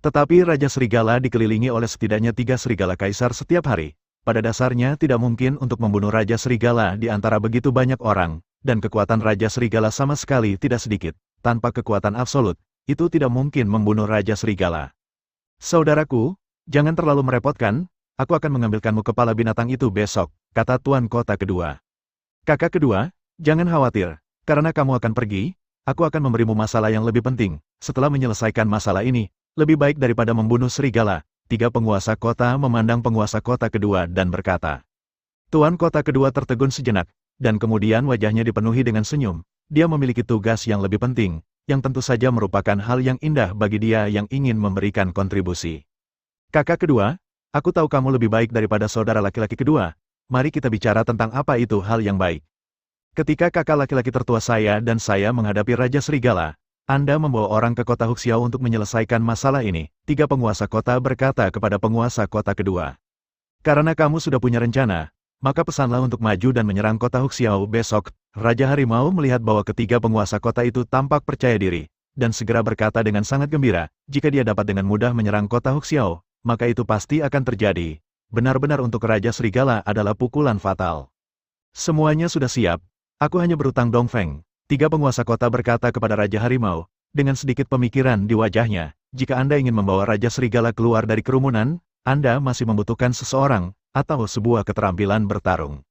Tetapi Raja Serigala dikelilingi oleh setidaknya 3 serigala kaisar setiap hari. Pada dasarnya tidak mungkin untuk membunuh Raja Serigala di antara begitu banyak orang, dan kekuatan Raja Serigala sama sekali tidak sedikit. Tanpa kekuatan absolut, itu tidak mungkin membunuh Raja Serigala. Saudaraku, jangan terlalu merepotkan, aku akan mengambilkanmu kepala binatang itu besok, kata Tuan Kota kedua. Kakak kedua, jangan khawatir, karena kamu akan pergi, aku akan memberimu masalah yang lebih penting. Setelah menyelesaikan masalah ini, lebih baik daripada membunuh serigala. 3 penguasa kota memandang penguasa kota kedua dan berkata. Tuan Kota kedua tertegun sejenak, dan kemudian wajahnya dipenuhi dengan senyum. dia memiliki tugas yang lebih penting, yang tentu saja merupakan hal yang indah bagi dia yang ingin memberikan kontribusi. Kakak kedua, aku tahu kamu lebih baik daripada saudara laki-laki kedua. Mari kita bicara tentang apa itu hal yang baik. Ketika kakak laki-laki tertua saya dan saya menghadapi Raja Serigala, Anda membawa orang ke kota Huxiao untuk menyelesaikan masalah ini, 3 penguasa kota berkata kepada penguasa kota kedua. Karena kamu sudah punya rencana, maka pesanlah untuk maju dan menyerang kota Huxiao besok. Raja Harimau melihat bahwa ketiga penguasa kota itu tampak percaya diri, dan segera berkata dengan sangat gembira, jika dia dapat dengan mudah menyerang kota Huxiao, maka itu pasti akan terjadi. Benar-benar untuk Raja Serigala adalah pukulan fatal. Semuanya sudah siap, aku hanya berutang Dongfeng. 3 penguasa kota berkata kepada Raja Harimau, dengan sedikit pemikiran di wajahnya, jika Anda ingin membawa Raja Serigala keluar dari kerumunan, Anda masih membutuhkan seseorang, atau sebuah keterampilan bertarung.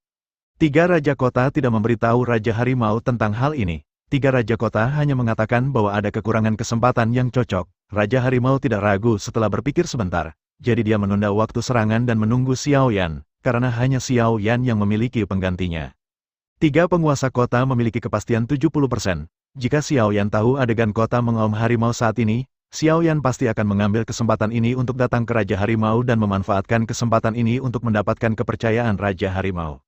3 raja kota tidak memberitahu Raja Harimau tentang hal ini. 3 raja kota hanya mengatakan bahwa ada kekurangan kesempatan yang cocok. Raja Harimau tidak ragu setelah berpikir sebentar, jadi dia menunda waktu serangan dan menunggu Xiao Yan, karena hanya Xiao Yan yang memiliki penggantinya. 3 penguasa kota memiliki kepastian 70%. Jika Xiao Yan tahu adegan kota mengaum harimau saat ini, Xiao Yan pasti akan mengambil kesempatan ini untuk datang ke Raja Harimau dan memanfaatkan kesempatan ini untuk mendapatkan kepercayaan Raja Harimau.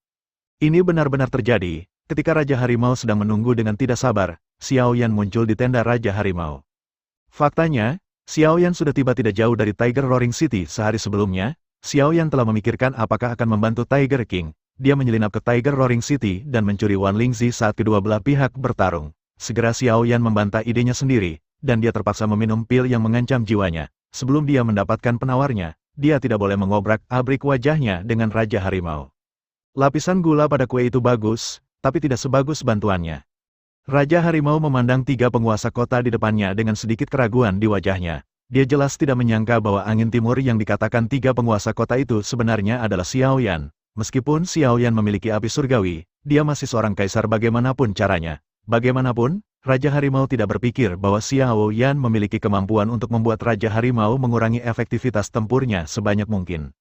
Ini benar-benar terjadi. Ketika Raja Harimau sedang menunggu dengan tidak sabar, Xiao Yan muncul di tenda Raja Harimau. Faktanya, Xiao Yan sudah tiba tidak jauh dari Tiger Roaring City sehari sebelumnya. Xiao Yan telah memikirkan apakah akan membantu Tiger King. Dia menyelinap ke Tiger Roaring City dan mencuri Wan Lingzi saat kedua belah pihak bertarung. Segera Xiao Yan membantah idenya sendiri, dan dia terpaksa meminum pil yang mengancam jiwanya. Sebelum dia mendapatkan penawarnya, dia tidak boleh mengobrak-abrik wajahnya dengan Raja Harimau. Lapisan gula pada kue itu bagus, tapi tidak sebagus bantuannya. Raja Harimau memandang 3 penguasa kota di depannya dengan sedikit keraguan di wajahnya. Dia jelas tidak menyangka bahwa angin timur yang dikatakan 3 penguasa kota itu sebenarnya adalah Xiao Yan. Meskipun Xiao Yan memiliki api surgawi, dia masih seorang kaisar bagaimanapun caranya. Bagaimanapun, Raja Harimau tidak berpikir bahwa Xiao Yan memiliki kemampuan untuk membuat Raja Harimau mengurangi efektivitas tempurnya sebanyak mungkin.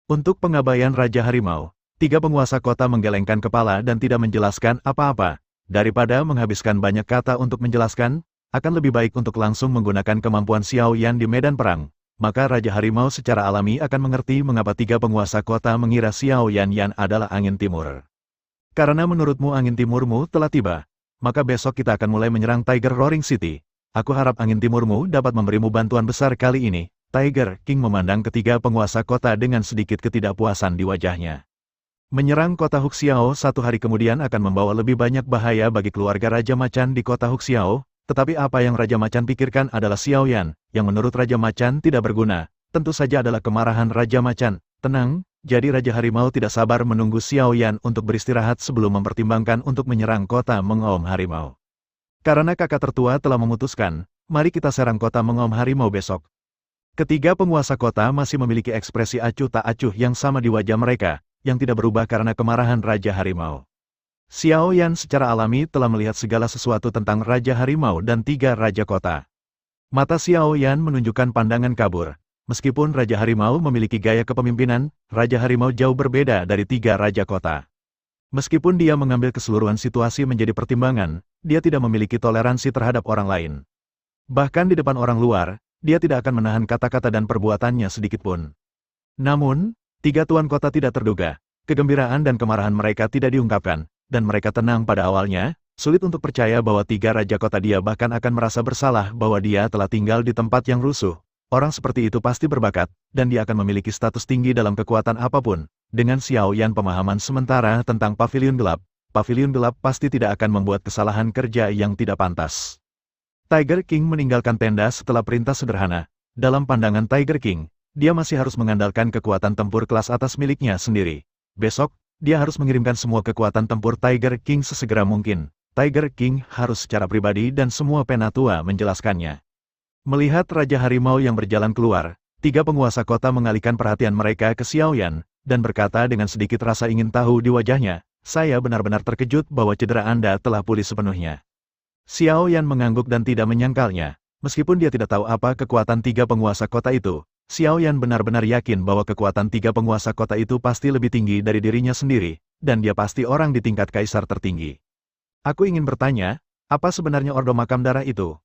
Untuk pengabaian Raja Harimau, 3 penguasa kota menggelengkan kepala dan tidak menjelaskan apa-apa. Daripada menghabiskan banyak kata untuk menjelaskan, akan lebih baik untuk langsung menggunakan kemampuan Xiao Yan di medan perang. Maka Raja Harimau secara alami akan mengerti mengapa 3 penguasa kota mengira Xiao Yan adalah angin timur. Karena menurutmu angin timurmu telah tiba, maka besok kita akan mulai menyerang Tiger Roaring City. Aku harap angin timurmu dapat memberimu bantuan besar kali ini. Tiger King memandang ketiga penguasa kota dengan sedikit ketidakpuasan di wajahnya. Menyerang kota Huxiao 1 hari kemudian akan membawa lebih banyak bahaya bagi keluarga Raja Macan di kota Huxiao. Tetapi apa yang Raja Macan pikirkan adalah Xiao Yan, yang menurut Raja Macan tidak berguna. Tentu saja adalah kemarahan Raja Macan. Tenang, jadi Raja Harimau tidak sabar menunggu Xiao Yan untuk beristirahat sebelum mempertimbangkan untuk menyerang kota mengaum harimau. Karena kakak tertua telah memutuskan, mari kita serang kota mengaum harimau besok. Ketiga penguasa kota masih memiliki ekspresi acuh tak acuh yang sama di wajah mereka, yang tidak berubah karena kemarahan Raja Harimau. Xiao Yan secara alami telah melihat segala sesuatu tentang Raja Harimau dan 3 raja kota. Mata Xiao Yan menunjukkan pandangan kabur. Meskipun Raja Harimau memiliki gaya kepemimpinan, Raja Harimau jauh berbeda dari 3 raja kota. Meskipun dia mengambil keseluruhan situasi menjadi pertimbangan, dia tidak memiliki toleransi terhadap orang lain. Bahkan di depan orang luar, dia tidak akan menahan kata-kata dan perbuatannya sedikitpun. Namun, 3 tuan kota tidak terduga. Kegembiraan dan kemarahan mereka tidak diungkapkan. Dan mereka tenang pada awalnya, sulit untuk percaya bahwa 3 raja kota dia bahkan akan merasa bersalah bahwa dia telah tinggal di tempat yang rusuh. Orang seperti itu pasti berbakat, dan dia akan memiliki status tinggi dalam kekuatan apapun. Dengan Xiao Yan pemahaman sementara tentang Pavilion Gelap pasti tidak akan membuat kesalahan kerja yang tidak pantas. Tiger King meninggalkan tenda setelah perintah sederhana. Dalam pandangan Tiger King, dia masih harus mengandalkan kekuatan tempur kelas atas miliknya sendiri. Besok, dia harus mengirimkan semua kekuatan tempur Tiger King sesegera mungkin. Tiger King harus secara pribadi dan semua penatua menjelaskannya. Melihat Raja Harimau yang berjalan keluar, 3 penguasa kota mengalihkan perhatian mereka ke Xiao Yan, dan berkata dengan sedikit rasa ingin tahu di wajahnya, saya benar-benar terkejut bahwa cedera Anda telah pulih sepenuhnya. Xiao Yan mengangguk dan tidak menyangkalnya. Meskipun dia tidak tahu apa kekuatan 3 penguasa kota itu, Xiao Yan benar-benar yakin bahwa kekuatan 3 penguasa kota itu pasti lebih tinggi dari dirinya sendiri, dan dia pasti orang di tingkat kaisar tertinggi. Aku ingin bertanya, apa sebenarnya Ordo Makam Darah itu?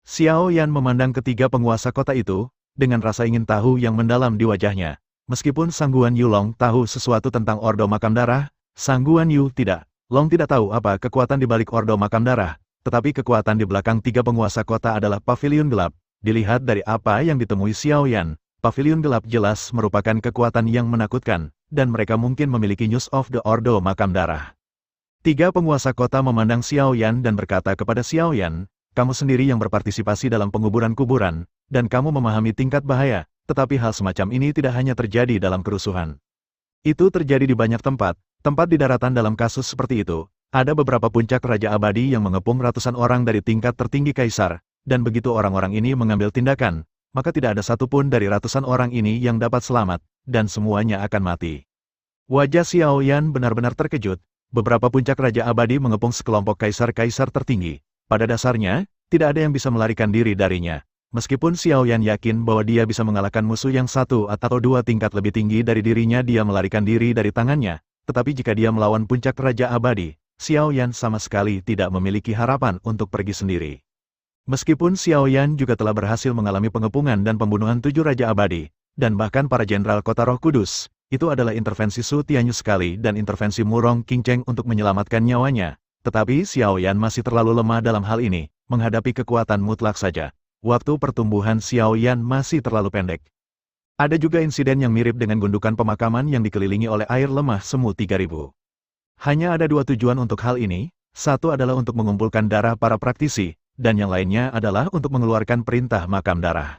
Xiao Yan memandang ketiga penguasa kota itu, dengan rasa ingin tahu yang mendalam di wajahnya. Meskipun Sang Guan Yu Long tahu sesuatu tentang Ordo Makam Darah, Sang Guan Yu tidak. Long tidak tahu apa kekuatan di balik Ordo Makam Darah, tetapi kekuatan di belakang tiga penguasa kota adalah Pavilion Gelap. Dilihat dari apa yang ditemui Xiao Yan, Pavilion Gelap jelas merupakan kekuatan yang menakutkan, dan mereka mungkin memiliki News of the Ordo Makam Darah. Tiga penguasa kota memandang Xiao Yan dan berkata kepada Xiao Yan, kamu sendiri yang berpartisipasi dalam penguburan-kuburan, dan kamu memahami tingkat bahaya, tetapi hal semacam ini tidak hanya terjadi dalam kerusuhan. Itu terjadi di banyak tempat di daratan dalam kasus seperti itu. Ada beberapa puncak Raja Abadi yang mengepung ratusan orang dari tingkat tertinggi Kaisar, dan begitu orang-orang ini mengambil tindakan, maka tidak ada satupun dari ratusan orang ini yang dapat selamat, dan semuanya akan mati. Wajah Xiao Yan benar-benar terkejut. Beberapa puncak Raja Abadi mengepung sekelompok kaisar-kaisar tertinggi. Pada dasarnya, tidak ada yang bisa melarikan diri darinya. Meskipun Xiao Yan yakin bahwa dia bisa mengalahkan musuh yang satu atau dua tingkat lebih tinggi dari dirinya, dia melarikan diri dari tangannya. Tetapi jika dia melawan puncak Raja Abadi, Xiao Yan sama sekali tidak memiliki harapan untuk pergi sendiri. Meskipun Xiao Yan juga telah berhasil mengalami pengepungan dan pembunuhan 7 Raja Abadi, dan bahkan para jenderal kota Roh Kudus, itu adalah intervensi Su Tianyu sekali dan intervensi Murong Qingcheng untuk menyelamatkan nyawanya. Tetapi Xiao Yan masih terlalu lemah dalam hal ini, menghadapi kekuatan mutlak saja. Waktu pertumbuhan Xiao Yan masih terlalu pendek. Ada juga insiden yang mirip dengan gundukan pemakaman yang dikelilingi oleh air lemah semu 3000. Hanya ada dua tujuan untuk hal ini, satu adalah untuk mengumpulkan darah para praktisi, dan yang lainnya adalah untuk mengeluarkan perintah makam darah.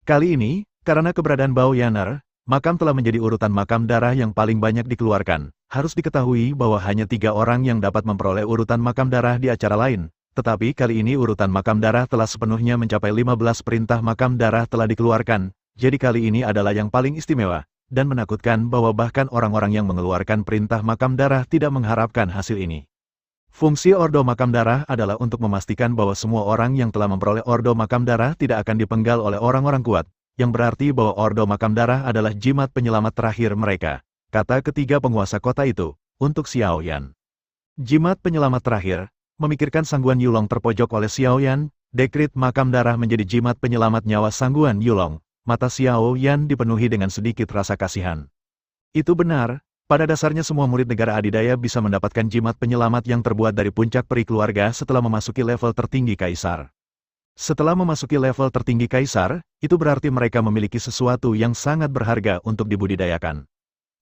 Kali ini, karena keberadaan Bao Yaner, makam telah menjadi urutan makam darah yang paling banyak dikeluarkan. Harus diketahui bahwa hanya 3 orang yang dapat memperoleh urutan makam darah di acara lain. Tetapi kali ini urutan makam darah telah sepenuhnya mencapai 15 perintah makam darah telah dikeluarkan. Jadi kali ini adalah yang paling istimewa, dan menakutkan bahwa bahkan orang-orang yang mengeluarkan perintah makam darah tidak mengharapkan hasil ini. Fungsi Ordo Makam Darah adalah untuk memastikan bahwa semua orang yang telah memperoleh Ordo Makam Darah tidak akan dipenggal oleh orang-orang kuat, yang berarti bahwa Ordo Makam Darah adalah jimat penyelamat terakhir mereka, kata ketiga penguasa kota itu, untuk Xiao Yan. Jimat penyelamat terakhir, memikirkan Sang Guan Yu Long terpojok oleh Xiao Yan, dekrit Makam Darah menjadi jimat penyelamat nyawa Sang Guan Yu Long. Mata Xiao Yan dipenuhi dengan sedikit rasa kasihan. Itu benar, pada dasarnya semua murid negara adidaya bisa mendapatkan jimat penyelamat yang terbuat dari puncak peri keluarga setelah memasuki level tertinggi Kaisar. Setelah memasuki level tertinggi Kaisar, itu berarti mereka memiliki sesuatu yang sangat berharga untuk dibudidayakan.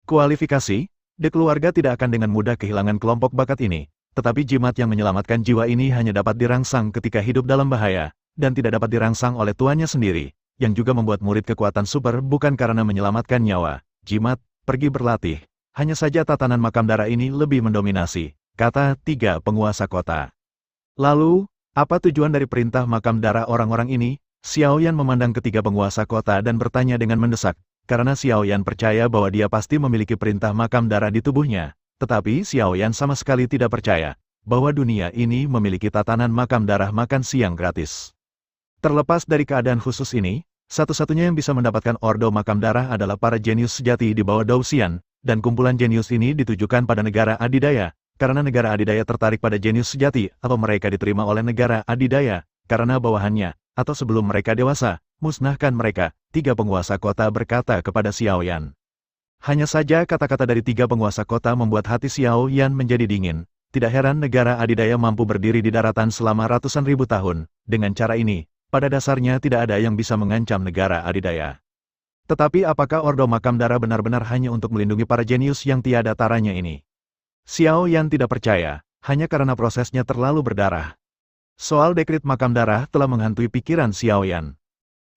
Kualifikasi, de keluarga tidak akan dengan mudah kehilangan kelompok bakat ini, tetapi jimat yang menyelamatkan jiwa ini hanya dapat dirangsang ketika hidup dalam bahaya, dan tidak dapat dirangsang oleh tuannya sendiri, yang juga membuat murid kekuatan super bukan karena menyelamatkan nyawa, jimat, pergi berlatih. Hanya saja tatanan makam darah ini lebih mendominasi, kata tiga penguasa kota. Lalu, apa tujuan dari perintah makam darah orang-orang ini? Xiao Yan memandang ketiga penguasa kota dan bertanya dengan mendesak, karena Xiao Yan percaya bahwa dia pasti memiliki perintah makam darah di tubuhnya. Tetapi Xiao Yan sama sekali tidak percaya, bahwa dunia ini memiliki tatanan makam darah makan siang gratis. Terlepas dari keadaan khusus ini, satu-satunya yang bisa mendapatkan Ordo Makam Darah adalah para jenius sejati di bawah Dao Xian, dan kumpulan jenius ini ditujukan pada negara adidaya, karena negara adidaya tertarik pada jenius sejati, atau mereka diterima oleh negara adidaya, karena bawahannya, atau sebelum mereka dewasa, musnahkan mereka, tiga penguasa kota berkata kepada Xiao Yan. Hanya saja kata-kata dari tiga penguasa kota membuat hati Xiao Yan menjadi dingin. Tidak heran negara adidaya mampu berdiri di daratan selama ratusan ribu tahun, dengan cara ini. Pada dasarnya tidak ada yang bisa mengancam negara adidaya. Tetapi apakah Ordo Makam Darah benar-benar hanya untuk melindungi para jenius yang tiada taranya ini? Xiao Yan tidak percaya, hanya karena prosesnya terlalu berdarah. Soal dekrit Makam Darah telah menghantui pikiran Xiao Yan.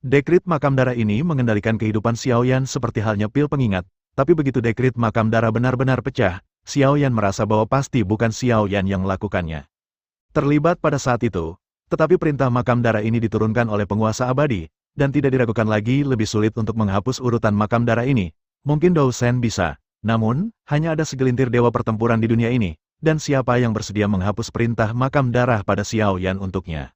Dekrit Makam Darah ini mengendalikan kehidupan Xiao Yan seperti halnya pil pengingat, tapi begitu dekrit Makam Darah benar-benar pecah, Xiao Yan merasa bahwa pasti bukan Xiao Yan yang melakukannya. Terlibat pada saat itu, tetapi perintah makam darah ini diturunkan oleh penguasa abadi, dan tidak diragukan lagi lebih sulit untuk menghapus urutan makam darah ini. Mungkin Dao Shen bisa, namun, hanya ada segelintir dewa pertempuran di dunia ini, dan siapa yang bersedia menghapus perintah makam darah pada Xiao Yan untuknya.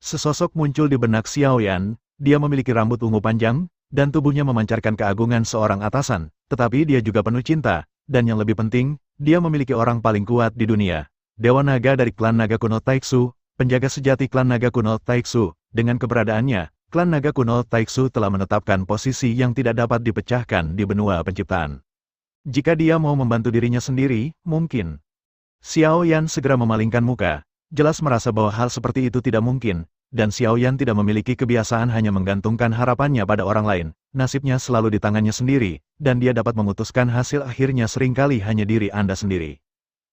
Sesosok muncul di benak Xiao Yan, dia memiliki rambut ungu panjang, dan tubuhnya memancarkan keagungan seorang atasan, tetapi dia juga penuh cinta, dan yang lebih penting, dia memiliki orang paling kuat di dunia. Dewa Naga dari klan Naga Kuno Taiksu, penjaga sejati klan Naga Kuno Taiksu. Dengan keberadaannya, klan Naga Kuno Taiksu telah menetapkan posisi yang tidak dapat dipecahkan di benua penciptaan. Jika dia mau membantu dirinya sendiri, mungkin. Xiao Yan segera memalingkan muka, jelas merasa bahwa hal seperti itu tidak mungkin, dan Xiao Yan tidak memiliki kebiasaan hanya menggantungkan harapannya pada orang lain. Nasibnya selalu di tangannya sendiri, dan dia dapat memutuskan hasil akhirnya seringkali hanya diri Anda sendiri.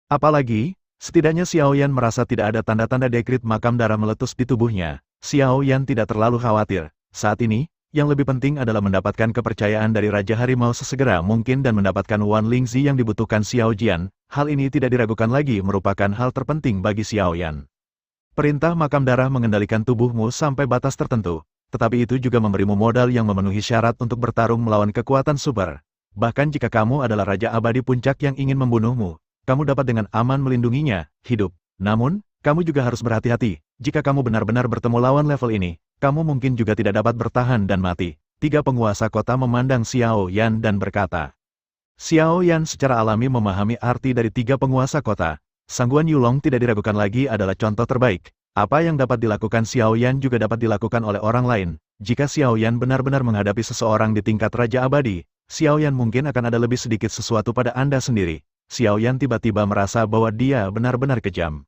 Apalagi, setidaknya Xiao Yan merasa tidak ada tanda-tanda dekrit makam darah meletus di tubuhnya. Xiao Yan tidak terlalu khawatir. Saat ini, yang lebih penting adalah mendapatkan kepercayaan dari Raja Harimau sesegera mungkin dan mendapatkan Wan Lingzi yang dibutuhkan Xiao Jian. Hal ini tidak diragukan lagi merupakan hal terpenting bagi Xiao Yan. Perintah makam darah mengendalikan tubuhmu sampai batas tertentu, tetapi itu juga memberimu modal yang memenuhi syarat untuk bertarung melawan kekuatan super. Bahkan jika kamu adalah Raja Abadi Puncak yang ingin membunuhmu, kamu dapat dengan aman melindunginya, hidup. Namun, kamu juga harus berhati-hati, jika kamu benar-benar bertemu lawan level ini, kamu mungkin juga tidak dapat bertahan dan mati. Tiga penguasa kota memandang Xiao Yan dan berkata. Xiao Yan secara alami memahami arti dari tiga penguasa kota. Sangguan Yulong tidak diragukan lagi adalah contoh terbaik. Apa yang dapat dilakukan Xiao Yan juga dapat dilakukan oleh orang lain. Jika Xiao Yan benar-benar menghadapi seseorang di tingkat Raja Abadi, Xiao Yan mungkin akan ada lebih sedikit sesuatu pada Anda sendiri. Xiao Yan tiba-tiba merasa bahwa dia benar-benar kejam.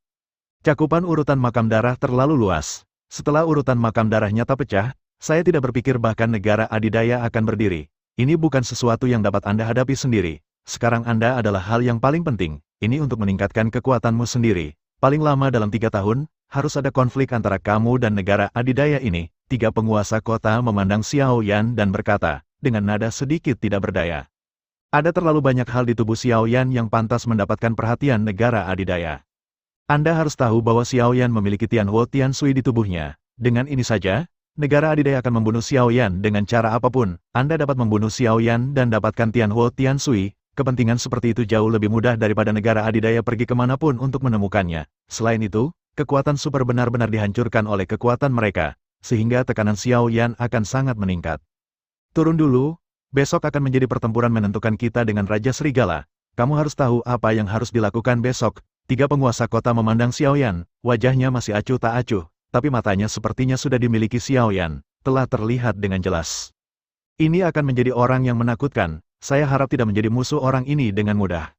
Cakupan urutan makam darah terlalu luas. Setelah urutan makam darah nyata pecah, saya tidak berpikir bahkan negara adidaya akan berdiri. Ini bukan sesuatu yang dapat Anda hadapi sendiri. Sekarang Anda adalah hal yang paling penting. Ini untuk meningkatkan kekuatanmu sendiri. Paling lama dalam 3 tahun, harus ada konflik antara kamu dan negara adidaya ini. Tiga penguasa kota memandang Xiao Yan dan berkata, dengan nada sedikit tidak berdaya. Ada terlalu banyak hal di tubuh Xiao Yan yang pantas mendapatkan perhatian negara adidaya. Anda harus tahu bahwa Xiao Yan memiliki Tianhuo Tianshui di tubuhnya. Dengan ini saja, negara adidaya akan membunuh Xiao Yan dengan cara apapun. Anda dapat membunuh Xiao Yan dan dapatkan Tianhuo Tianshui. Kepentingan seperti itu jauh lebih mudah daripada negara adidaya pergi kemanapun untuk menemukannya. Selain itu, kekuatan super benar-benar dihancurkan oleh kekuatan mereka, sehingga tekanan Xiao Yan akan sangat meningkat. Turun dulu, besok akan menjadi pertempuran menentukan kita dengan Raja Serigala. Kamu harus tahu apa yang harus dilakukan besok. Tiga penguasa kota memandang Xiao Yan, wajahnya masih acuh tak acuh, tapi matanya sepertinya sudah dimiliki Xiao Yan, telah terlihat dengan jelas. Ini akan menjadi orang yang menakutkan. Saya harap tidak menjadi musuh orang ini dengan mudah.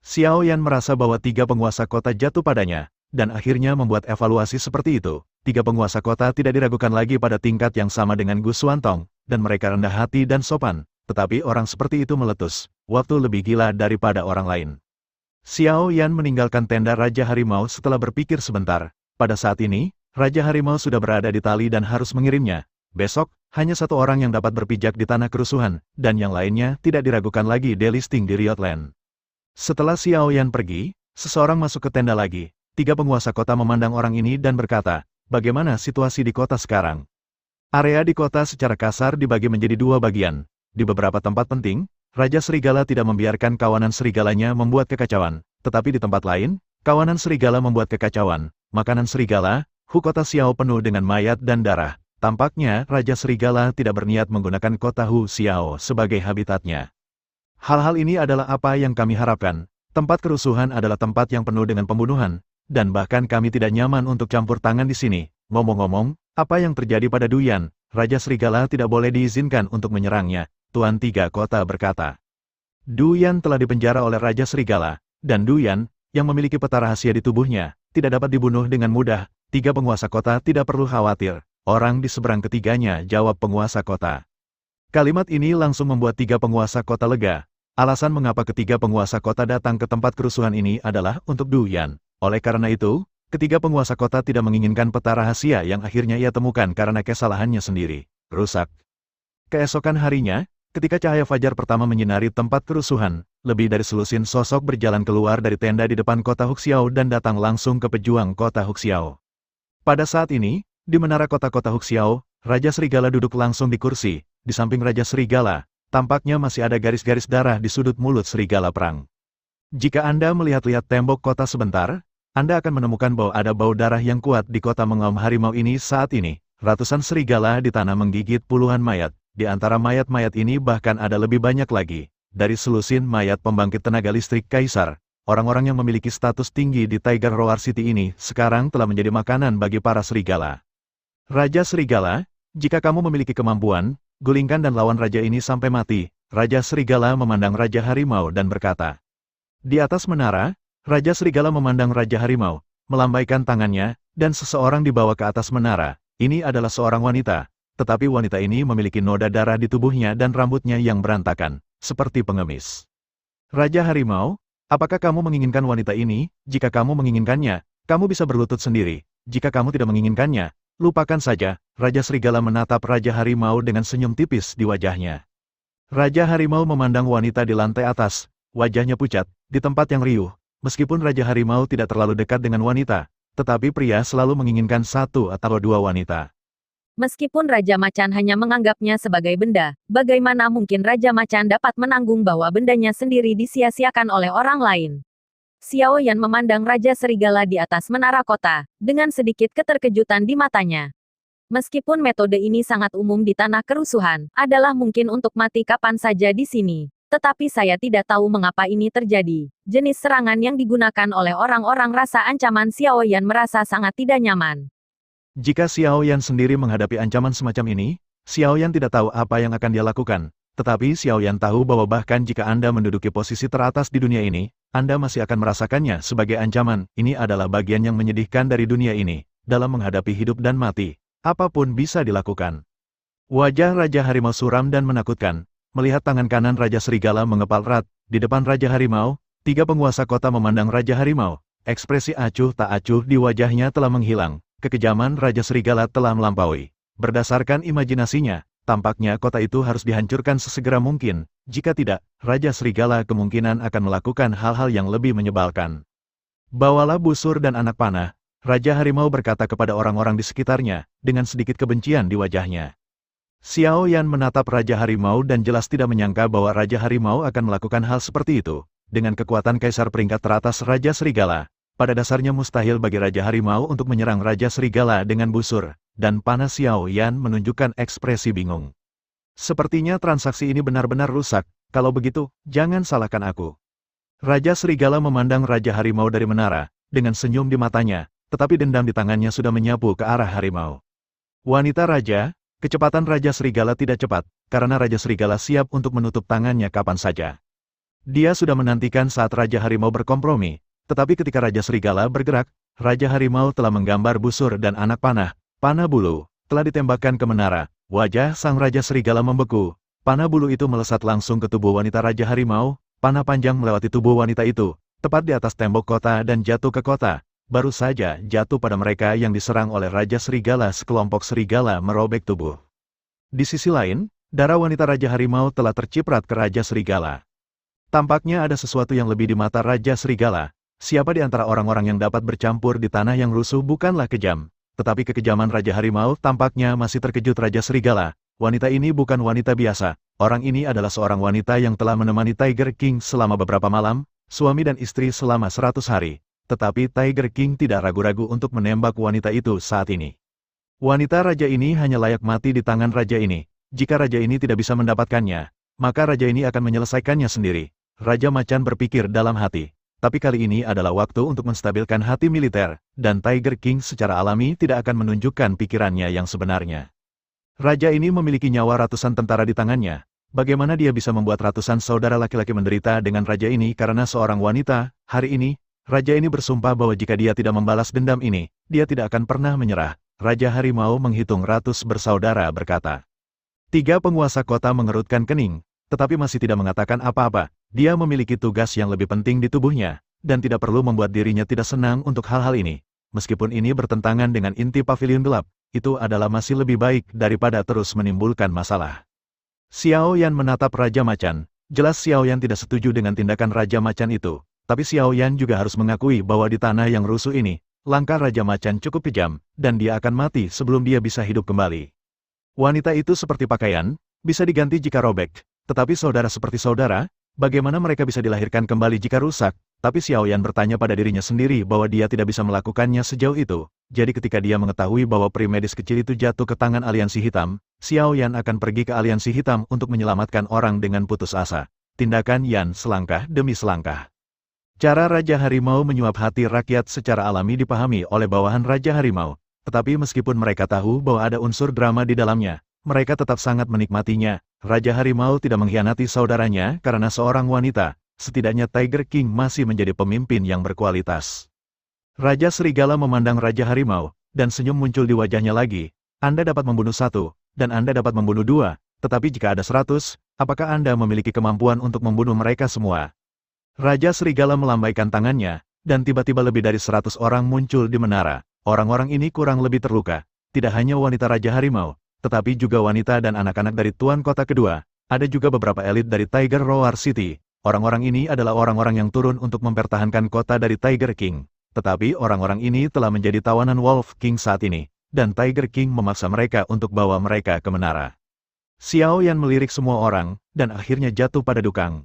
Xiao Yan merasa bahwa tiga penguasa kota jatuh padanya, dan akhirnya membuat evaluasi seperti itu. Tiga penguasa kota tidak diragukan lagi pada tingkat yang sama dengan Gu Xuantong, dan mereka rendah hati dan sopan. Tetapi orang seperti itu meletus, waktu lebih gila daripada orang lain. Xiao Yan meninggalkan tenda Raja Harimau setelah berpikir sebentar. Pada saat ini, Raja Harimau sudah berada di tali dan harus mengirimnya. Besok, hanya satu orang yang dapat berpijak di tanah kerusuhan, dan yang lainnya tidak diragukan lagi delisting di Riotland. Setelah Xiao Yan pergi, seseorang masuk ke tenda lagi. Tiga penguasa kota memandang orang ini dan berkata, bagaimana situasi di kota sekarang? Area di kota secara kasar dibagi menjadi dua bagian. Di beberapa tempat penting, Raja Serigala tidak membiarkan kawanan serigalanya membuat kekacauan, tetapi di tempat lain, kawanan serigala membuat kekacauan. Makanan serigala, kota Xiao penuh dengan mayat dan darah. Tampaknya, Raja Serigala tidak berniat menggunakan kota Hu Xiao sebagai habitatnya. Hal-hal ini adalah apa yang kami harapkan. Tempat kerusuhan adalah tempat yang penuh dengan pembunuhan, dan bahkan kami tidak nyaman untuk campur tangan di sini. Ngomong-ngomong, apa yang terjadi pada Duyan? Raja Serigala tidak boleh diizinkan untuk menyerangnya, Tuan Tiga Kota berkata. Duyan telah dipenjara oleh Raja Serigala, dan Duyan, yang memiliki peta rahasia di tubuhnya, tidak dapat dibunuh dengan mudah. Tiga penguasa kota tidak perlu khawatir. Orang di seberang ketiganya, jawab penguasa kota. Kalimat ini langsung membuat tiga penguasa kota lega. Alasan mengapa ketiga penguasa kota datang ke tempat kerusuhan ini adalah untuk Duyan. Oleh karena itu, ketiga penguasa kota tidak menginginkan peta rahasia yang akhirnya ia temukan karena kesalahannya sendiri. Rusak. Keesokan harinya, ketika cahaya fajar pertama menyinari tempat kerusuhan, lebih dari selusin sosok berjalan keluar dari tenda di depan kota Huxiao dan datang langsung ke pejuang kota Huxiao. Pada saat ini, di menara kota-kota Huxiao, Raja Serigala duduk langsung di kursi. Di samping Raja Serigala, tampaknya masih ada garis-garis darah di sudut mulut serigala perang. Jika Anda melihat-lihat tembok kota sebentar, Anda akan menemukan bahwa ada bau darah yang kuat di kota mengaum harimau ini saat ini. Ratusan serigala di tanah menggigit puluhan mayat. Di antara mayat-mayat ini bahkan ada lebih banyak lagi. Dari selusin mayat pembangkit tenaga listrik Kaisar, orang-orang yang memiliki status tinggi di Tiger Roar City ini sekarang telah menjadi makanan bagi para serigala. Raja Serigala, jika kamu memiliki kemampuan, gulingkan dan lawan raja ini sampai mati. Raja Serigala memandang Raja Harimau dan berkata. Di atas menara, Raja Serigala memandang Raja Harimau, melambaikan tangannya, dan seseorang dibawa ke atas menara. Ini adalah seorang wanita, tetapi wanita ini memiliki noda darah di tubuhnya dan rambutnya yang berantakan, seperti pengemis. Raja Harimau, apakah kamu menginginkan wanita ini? Jika kamu menginginkannya, kamu bisa berlutut sendiri. Jika kamu tidak menginginkannya, lupakan saja. Raja Serigala menatap Raja Harimau dengan senyum tipis di wajahnya. Raja Harimau memandang wanita di lantai atas, wajahnya pucat, di tempat yang riuh. Meskipun Raja Harimau tidak terlalu dekat dengan wanita, tetapi pria selalu menginginkan satu atau dua wanita. Meskipun Raja Macan hanya menganggapnya sebagai benda, bagaimana mungkin Raja Macan dapat menanggung bahwa bendanya sendiri disia-siakan oleh orang lain? Xiao Yan memandang Raja Serigala di atas menara kota, dengan sedikit keterkejutan di matanya. Meskipun metode ini sangat umum di tanah kerusuhan, adalah mungkin untuk mati kapan saja di sini. Tetapi saya tidak tahu mengapa ini terjadi. Jenis serangan yang digunakan oleh orang-orang rasa ancaman Xiao Yan merasa sangat tidak nyaman. Jika Xiao Yan sendiri menghadapi ancaman semacam ini, Xiao Yan tidak tahu apa yang akan dia lakukan. Tetapi Xiao Yan tahu bahwa bahkan jika Anda menduduki posisi teratas di dunia ini, Anda masih akan merasakannya sebagai ancaman. Ini adalah bagian yang menyedihkan dari dunia ini. Dalam menghadapi hidup dan mati, apapun bisa dilakukan. Wajah Raja Harimau suram dan menakutkan. Melihat tangan kanan Raja Serigala mengepal erat, di depan Raja Harimau, tiga penguasa kota memandang Raja Harimau. Ekspresi acuh tak acuh di wajahnya telah menghilang. Kekejaman Raja Serigala telah melampaui. Berdasarkan imajinasinya, tampaknya kota itu harus dihancurkan sesegera mungkin. Jika tidak, Raja Serigala kemungkinan akan melakukan hal-hal yang lebih menyebalkan. Bawalah busur dan anak panah, Raja Harimau berkata kepada orang-orang di sekitarnya, dengan sedikit kebencian di wajahnya. Xiao Yan menatap Raja Harimau dan jelas tidak menyangka bahwa Raja Harimau akan melakukan hal seperti itu. Dengan kekuatan kaisar peringkat teratas Raja Serigala, pada dasarnya mustahil bagi Raja Harimau untuk menyerang Raja Serigala dengan busur, dan panah Xiao Yan menunjukkan ekspresi bingung. Sepertinya transaksi ini benar-benar rusak, kalau begitu, jangan salahkan aku. Raja Serigala memandang Raja Harimau dari menara, dengan senyum di matanya, tetapi dendam di tangannya sudah menyapu ke arah Harimau. Wanita Raja, kecepatan Raja Serigala tidak cepat, karena Raja Serigala siap untuk menutup tangannya kapan saja. Dia sudah menantikan saat Raja Harimau berkompromi, tetapi ketika Raja Serigala bergerak, Raja Harimau telah menggambar busur dan anak panah bulu, telah ditembakkan ke menara. Wajah sang Raja Serigala membeku, panah bulu itu melesat langsung ke tubuh wanita Raja Harimau, panah panjang melewati tubuh wanita itu, tepat di atas tembok kota dan jatuh ke kota. Baru saja jatuh pada mereka yang diserang oleh Raja Serigala. Sekelompok serigala merobek tubuh. Di sisi lain, darah wanita Raja Harimau telah terciprat ke Raja Serigala. Tampaknya ada sesuatu yang lebih di mata Raja Serigala. Siapa di antara orang-orang yang dapat bercampur di tanah yang rusuh bukanlah kejam. Tetapi kekejaman Raja Harimau tampaknya masih terkejut Raja Serigala. Wanita ini bukan wanita biasa. Orang ini adalah seorang wanita yang telah menemani Tiger King selama beberapa malam, suami dan istri selama 100 hari. Tetapi Tiger King tidak ragu-ragu untuk menembak wanita itu saat ini. Wanita raja ini hanya layak mati di tangan raja ini. Jika raja ini tidak bisa mendapatkannya, maka raja ini akan menyelesaikannya sendiri. Raja Macan berpikir dalam hati. Tapi kali ini adalah waktu untuk menstabilkan hati militer, dan Tiger King secara alami tidak akan menunjukkan pikirannya yang sebenarnya. Raja ini memiliki nyawa ratusan tentara di tangannya. Bagaimana dia bisa membuat ratusan saudara laki-laki menderita dengan raja ini karena seorang wanita? Hari ini, raja ini bersumpah bahwa jika dia tidak membalas dendam ini, dia tidak akan pernah menyerah. Raja Harimau menghitung ratus bersaudara berkata. Tiga penguasa kota mengerutkan kening, tetapi masih tidak mengatakan apa-apa. Dia memiliki tugas yang lebih penting di tubuhnya, dan tidak perlu membuat dirinya tidak senang untuk hal-hal ini. Meskipun ini bertentangan dengan inti pavilion gelap, itu adalah masih lebih baik daripada terus menimbulkan masalah. Xiao Yan menatap Raja Macan. Jelas Xiao Yan tidak setuju dengan tindakan Raja Macan itu. Tapi Xiao Yan juga harus mengakui bahwa di tanah yang rusuh ini, langkah Raja Macan cukup kejam, dan dia akan mati sebelum dia bisa hidup kembali. Wanita itu seperti pakaian, bisa diganti jika robek. Tetapi saudara seperti saudara, bagaimana mereka bisa dilahirkan kembali jika rusak? Tapi Xiao Yan bertanya pada dirinya sendiri bahwa dia tidak bisa melakukannya sejauh itu. Jadi ketika dia mengetahui bahwa primedis kecil itu jatuh ke tangan aliansi hitam, Xiao Yan akan pergi ke aliansi hitam untuk menyelamatkan orang dengan putus asa. Tindakan Yan selangkah demi selangkah. Cara Raja Harimau menyuap hati rakyat secara alami dipahami oleh bawahan Raja Harimau. Tetapi meskipun mereka tahu bahwa ada unsur drama di dalamnya, mereka tetap sangat menikmatinya. Raja Harimau tidak mengkhianati saudaranya karena seorang wanita. Setidaknya Tiger King masih menjadi pemimpin yang berkualitas. Raja Serigala memandang Raja Harimau, dan senyum muncul di wajahnya lagi. Anda dapat membunuh 1, dan Anda dapat membunuh 2, tetapi jika ada 100, apakah Anda memiliki kemampuan untuk membunuh mereka semua? Raja Serigala melambaikan tangannya, dan tiba-tiba lebih dari 100 orang muncul di menara. Orang-orang ini kurang lebih terluka. Tidak hanya wanita Raja Harimau, tetapi juga wanita dan anak-anak dari Tuan Kota Kedua. Ada juga beberapa elit dari Tiger Roar City. Orang-orang ini adalah orang-orang yang turun untuk mempertahankan kota dari Tiger King. Tetapi orang-orang ini telah menjadi tawanan Wolf King saat ini, dan Tiger King memaksa mereka untuk bawa mereka ke menara. Xiao Yan melirik semua orang, dan akhirnya jatuh pada dukang.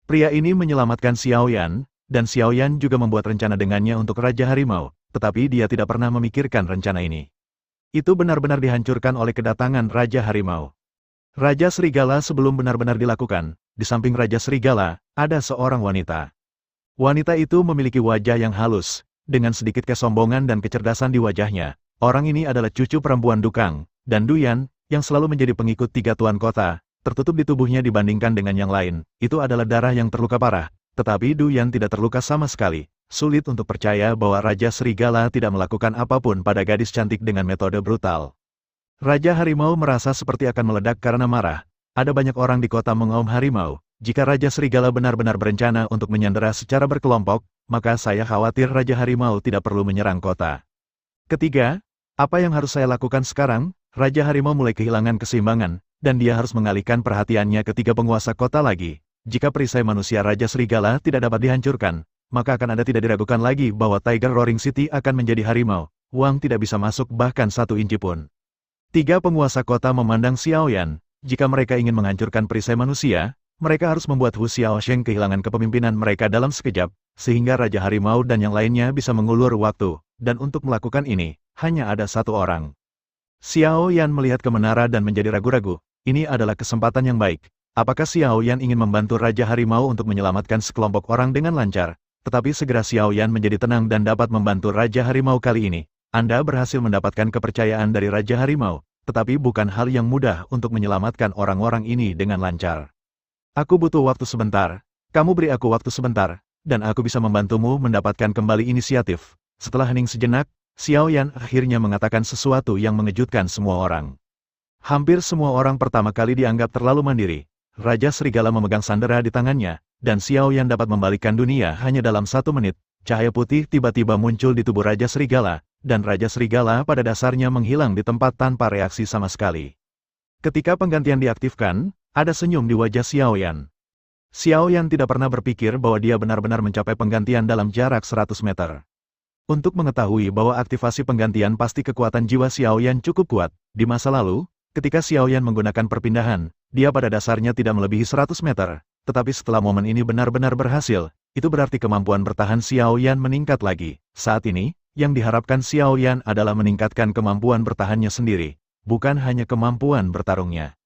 Pria ini menyelamatkan Xiao Yan, dan Xiao Yan juga membuat rencana dengannya untuk Raja Harimau, tetapi dia tidak pernah memikirkan rencana ini. Itu benar-benar dihancurkan oleh kedatangan Raja Harimau. Raja Serigala sebelum benar-benar dilakukan, di samping Raja Serigala, ada seorang wanita. Wanita itu memiliki wajah yang halus, dengan sedikit kesombongan dan kecerdasan di wajahnya. Orang ini adalah cucu perempuan Dukang, dan Duyan, yang selalu menjadi pengikut 3 tuan kota. Tertutup di tubuhnya dibandingkan dengan yang lain, itu adalah darah yang terluka parah. Tetapi Duyan tidak terluka sama sekali. Sulit untuk percaya bahwa Raja Serigala tidak melakukan apapun pada gadis cantik dengan metode brutal. Raja Harimau merasa seperti akan meledak karena marah. Ada banyak orang di kota mengaum harimau. Jika Raja Serigala benar-benar berencana untuk menyandera secara berkelompok, maka saya khawatir Raja Harimau tidak perlu menyerang kota. Ketiga, apa yang harus saya lakukan sekarang? Raja Harimau mulai kehilangan keseimbangan, dan dia harus mengalihkan perhatiannya ke 3 penguasa kota lagi. Jika perisai manusia Raja Serigala tidak dapat dihancurkan, maka akan ada tidak diragukan lagi bahwa Tiger Roaring City akan menjadi harimau. Wang tidak bisa masuk bahkan 1 inci pun. 3 penguasa kota memandang Xiao Yan. Jika mereka ingin menghancurkan perisai manusia, mereka harus membuat Hu Xiaosheng kehilangan kepemimpinan mereka dalam sekejap, sehingga Raja Harimau dan yang lainnya bisa mengulur waktu. Dan untuk melakukan ini, hanya ada 1 orang. Xiao Yan melihat ke menara dan menjadi ragu-ragu. Ini adalah kesempatan yang baik. Apakah Xiao Yan ingin membantu Raja Harimau untuk menyelamatkan sekelompok orang dengan lancar? Tetapi segera Xiao Yan menjadi tenang dan dapat membantu Raja Harimau kali ini. Anda berhasil mendapatkan kepercayaan dari Raja Harimau, tetapi bukan hal yang mudah untuk menyelamatkan orang-orang ini dengan lancar. Aku butuh waktu sebentar. Kamu beri aku waktu sebentar, dan aku bisa membantumu mendapatkan kembali inisiatif. Setelah hening sejenak, Xiao Yan akhirnya mengatakan sesuatu yang mengejutkan semua orang. Hampir semua orang pertama kali dianggap terlalu mandiri. Raja Serigala memegang sandera di tangannya, dan Xiao Yan dapat membalikkan dunia hanya dalam 1 menit. Cahaya putih tiba-tiba muncul di tubuh Raja Serigala, dan Raja Serigala pada dasarnya menghilang di tempat tanpa reaksi sama sekali. Ketika penggantian diaktifkan, ada senyum di wajah Xiao Yan. Xiao Yan tidak pernah berpikir bahwa dia benar-benar mencapai penggantian dalam jarak 100 meter. Untuk mengetahui bahwa aktivasi penggantian pasti kekuatan jiwa Xiao Yan cukup kuat, di masa lalu, ketika Xiao Yan menggunakan perpindahan, dia pada dasarnya tidak melebihi 100 meter, tetapi setelah momen ini benar-benar berhasil, itu berarti kemampuan bertahan Xiao Yan meningkat lagi. Saat ini, yang diharapkan Xiao Yan adalah meningkatkan kemampuan bertahannya sendiri, bukan hanya kemampuan bertarungnya.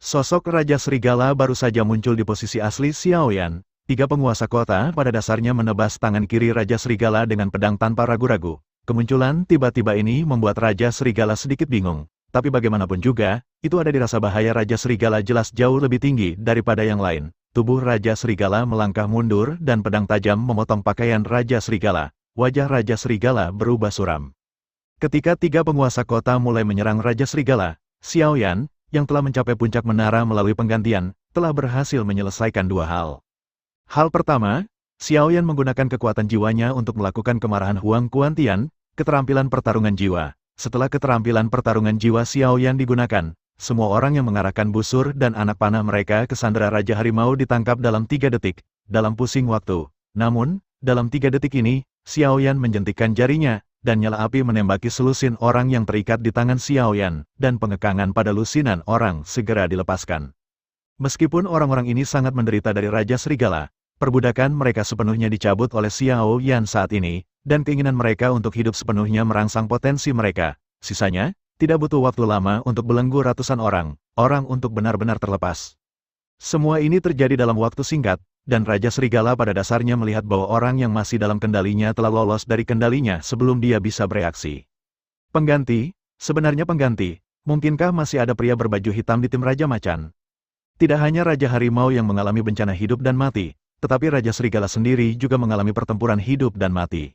Sosok Raja Serigala baru saja muncul di posisi asli Xiao Yan. 3 penguasa kota pada dasarnya menebas tangan kiri Raja Serigala dengan pedang tanpa ragu-ragu. Kemunculan tiba-tiba ini membuat Raja Serigala sedikit bingung. Tapi bagaimanapun juga, itu ada di rasa bahaya Raja Serigala jelas jauh lebih tinggi daripada yang lain. Tubuh Raja Serigala melangkah mundur dan pedang tajam memotong pakaian Raja Serigala. Wajah Raja Serigala berubah suram. Ketika 3 penguasa kota mulai menyerang Raja Serigala, Xiao Yan, yang telah mencapai puncak menara melalui penggantian, telah berhasil menyelesaikan 2 hal. Hal pertama, Xiao Yan menggunakan kekuatan jiwanya untuk melakukan kemarahan Huang Kuantian, keterampilan pertarungan jiwa. Setelah keterampilan pertarungan jiwa Xiao Yan digunakan, semua orang yang mengarahkan busur dan anak panah mereka ke sandera Raja Harimau ditangkap dalam 3 detik, dalam pusing waktu. Namun, dalam 3 detik ini, Xiao Yan menjentikkan jarinya, dan nyala api menembaki selusin orang yang terikat di tangan Xiao Yan, dan pengekangan pada lusinan orang segera dilepaskan. Meskipun orang-orang ini sangat menderita dari Raja Serigala, perbudakan mereka sepenuhnya dicabut oleh Xiao Yan saat ini, dan keinginan mereka untuk hidup sepenuhnya merangsang potensi mereka. Sisanya, tidak butuh waktu lama untuk belenggu ratusan orang untuk benar-benar terlepas. Semua ini terjadi dalam waktu singkat, dan Raja Serigala pada dasarnya melihat bahwa orang yang masih dalam kendalinya telah lolos dari kendalinya sebelum dia bisa bereaksi. Pengganti, sebenarnya pengganti, mungkinkah masih ada pria berbaju hitam di tim Raja Macan? Tidak hanya Raja Harimau yang mengalami bencana hidup dan mati, tetapi Raja Serigala sendiri juga mengalami pertempuran hidup dan mati.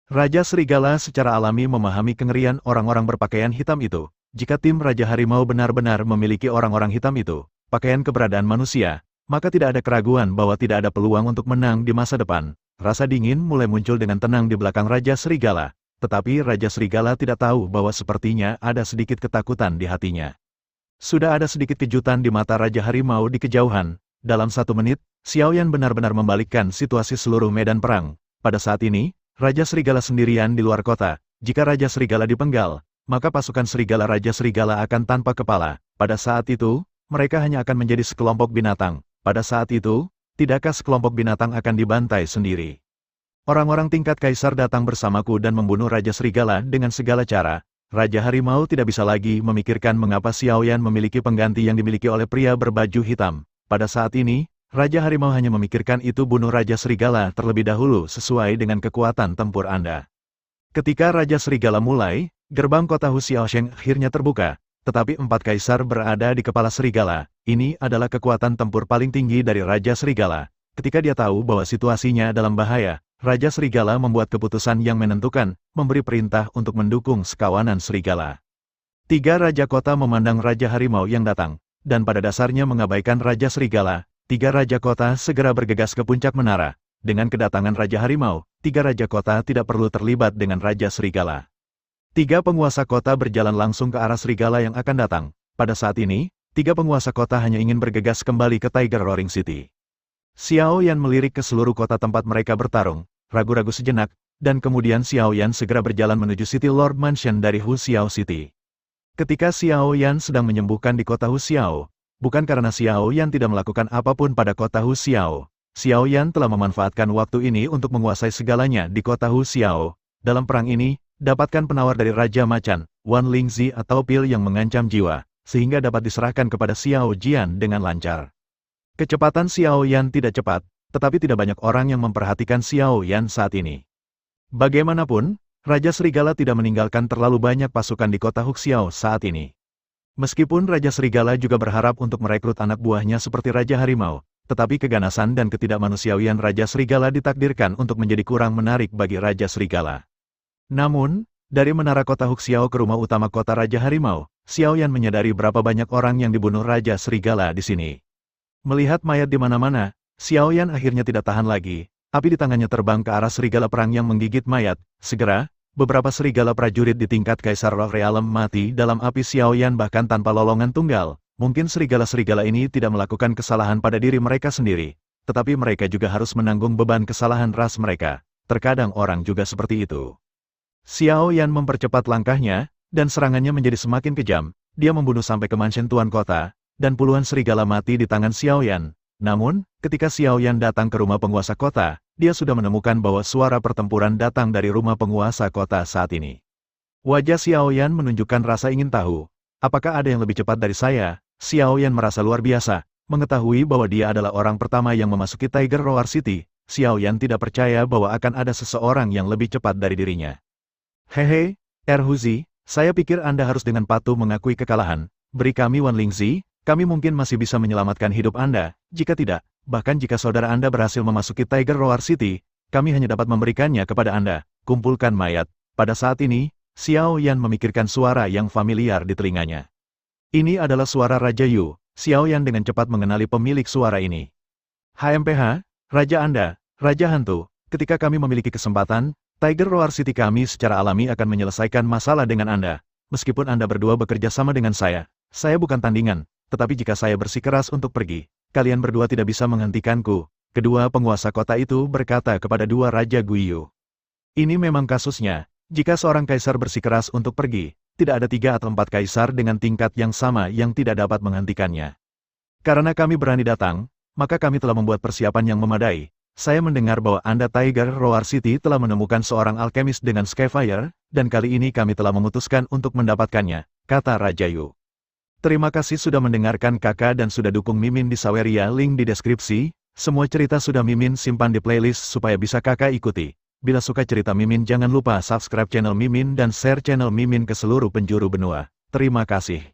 Raja Serigala secara alami memahami kengerian orang-orang berpakaian hitam itu. Jika tim Raja Harimau benar-benar memiliki orang-orang hitam itu, pakaian keberadaan manusia, maka tidak ada keraguan bahwa tidak ada peluang untuk menang di masa depan. Rasa dingin mulai muncul dengan tenang di belakang Raja Serigala, tetapi Raja Serigala tidak tahu bahwa sepertinya ada sedikit ketakutan di hatinya. Sudah ada sedikit kejutan di mata Raja Harimau di kejauhan. Dalam 1 menit, Xiao Yan benar-benar membalikkan situasi seluruh medan perang. Pada saat ini, Raja Serigala sendirian di luar kota. Jika Raja Serigala dipenggal, maka pasukan Serigala Raja Serigala akan tanpa kepala. Pada saat itu, mereka hanya akan menjadi sekelompok binatang. Pada saat itu, tidakkah sekelompok binatang akan dibantai sendiri? Orang-orang tingkat kaisar datang bersamaku dan membunuh Raja Serigala dengan segala cara. Raja Harimau tidak bisa lagi memikirkan mengapa Xiao Yan memiliki pengganti yang dimiliki oleh pria berbaju hitam. Pada saat ini, Raja Harimau hanya memikirkan itu bunuh Raja Serigala terlebih dahulu sesuai dengan kekuatan tempur Anda. Ketika Raja Serigala mulai, gerbang kota Hu Xiaosheng akhirnya terbuka, tetapi 4 kaisar berada di kepala serigala. Ini adalah kekuatan tempur paling tinggi dari Raja Serigala. Ketika dia tahu bahwa situasinya dalam bahaya, Raja Serigala membuat keputusan yang menentukan, memberi perintah untuk mendukung sekawanan serigala. 3 Raja Kota memandang Raja Harimau yang datang, dan pada dasarnya mengabaikan Raja Serigala. 3 Raja Kota segera bergegas ke puncak menara. Dengan kedatangan Raja Harimau, 3 Raja Kota tidak perlu terlibat dengan Raja Serigala. 3 penguasa kota berjalan langsung ke arah serigala yang akan datang. Pada saat ini, 3 penguasa kota hanya ingin bergegas kembali ke Tiger Roaring City. Xiao Yan melirik ke seluruh kota tempat mereka bertarung, ragu-ragu sejenak, dan kemudian Xiao Yan segera berjalan menuju City Lord Mansion dari Hu Xiao City. Ketika Xiao Yan sedang menyembuhkan di kota Hu Xiao, bukan karena Xiao Yan tidak melakukan apapun pada kota Hu Xiao. Xiao Yan telah memanfaatkan waktu ini untuk menguasai segalanya di kota Hu Xiao. Dalam perang ini, dapatkan penawar dari Raja Macan, Wan Lingzi atau pil yang mengancam jiwa, sehingga dapat diserahkan kepada Xiao Jian dengan lancar. Kecepatan Xiao Yan tidak cepat, tetapi tidak banyak orang yang memperhatikan Xiao Yan saat ini. Bagaimanapun, Raja Serigala tidak meninggalkan terlalu banyak pasukan di kota Hu Xiao saat ini. Meskipun Raja Serigala juga berharap untuk merekrut anak buahnya seperti Raja Harimau, tetapi keganasan dan ketidakmanusiawian Raja Serigala ditakdirkan untuk menjadi kurang menarik bagi Raja Serigala. Namun, dari menara kota Hu Xiao ke rumah utama kota Raja Harimau, Xiao Yan menyadari berapa banyak orang yang dibunuh Raja Serigala di sini. Melihat mayat di mana-mana, Xiao Yan akhirnya tidak tahan lagi. Api di tangannya terbang ke arah serigala perang yang menggigit mayat. Segera, beberapa serigala prajurit di tingkat Kaisar Rock Realm mati dalam api Xiao Yan bahkan tanpa lolongan tunggal. Mungkin serigala-serigala ini tidak melakukan kesalahan pada diri mereka sendiri, tetapi mereka juga harus menanggung beban kesalahan ras mereka. Terkadang orang juga seperti itu. Xiao Yan mempercepat langkahnya, dan serangannya menjadi semakin kejam. Dia membunuh sampai ke mansion Tuan Kota, dan puluhan serigala mati di tangan Xiao Yan. Namun, ketika Xiao Yan datang ke rumah penguasa kota, dia sudah menemukan bahwa suara pertempuran datang dari rumah penguasa kota saat ini. Wajah Xiao Yan menunjukkan rasa ingin tahu. Apakah ada yang lebih cepat dari saya? Xiao Yan merasa luar biasa, mengetahui bahwa dia adalah orang pertama yang memasuki Tiger Roar City. Xiao Yan tidak percaya bahwa akan ada seseorang yang lebih cepat dari dirinya. Hehe, Erhuzi, saya pikir Anda harus dengan patuh mengakui kekalahan. Beri kami Wan Lingzi, kami mungkin masih bisa menyelamatkan hidup Anda. Jika tidak, bahkan jika saudara Anda berhasil memasuki Tiger Roar City, kami hanya dapat memberikannya kepada Anda. Kumpulkan mayat. Pada saat ini, Xiao Yan memikirkan suara yang familiar di telinganya. Ini adalah suara Raja Yu. Xiao Yan dengan cepat mengenali pemilik suara ini. HMPH, Raja Anda, Raja Hantu, ketika kami memiliki kesempatan, Tiger Roar City kami secara alami akan menyelesaikan masalah dengan Anda. Meskipun Anda berdua bekerja sama dengan saya bukan tandingan, tetapi jika saya bersikeras untuk pergi, kalian berdua tidak bisa menghentikanku. Kedua penguasa kota itu berkata kepada 2 Raja Guiyu. Ini memang kasusnya, jika seorang kaisar bersikeras untuk pergi, tidak ada 3 atau 4 kaisar dengan tingkat yang sama yang tidak dapat menghentikannya. Karena kami berani datang, maka kami telah membuat persiapan yang memadai. Saya mendengar bahwa Anda Tiger Roar City telah menemukan seorang alkemis dengan Skyfire, dan kali ini kami telah memutuskan untuk mendapatkannya, kata Raja Yu. Terima kasih sudah mendengarkan kakak dan sudah dukung Mimin di Saweria, link di deskripsi. Semua cerita sudah Mimin simpan di playlist supaya bisa kakak ikuti. Bila suka cerita Mimin jangan lupa subscribe channel Mimin dan share channel Mimin ke seluruh penjuru benua. Terima kasih.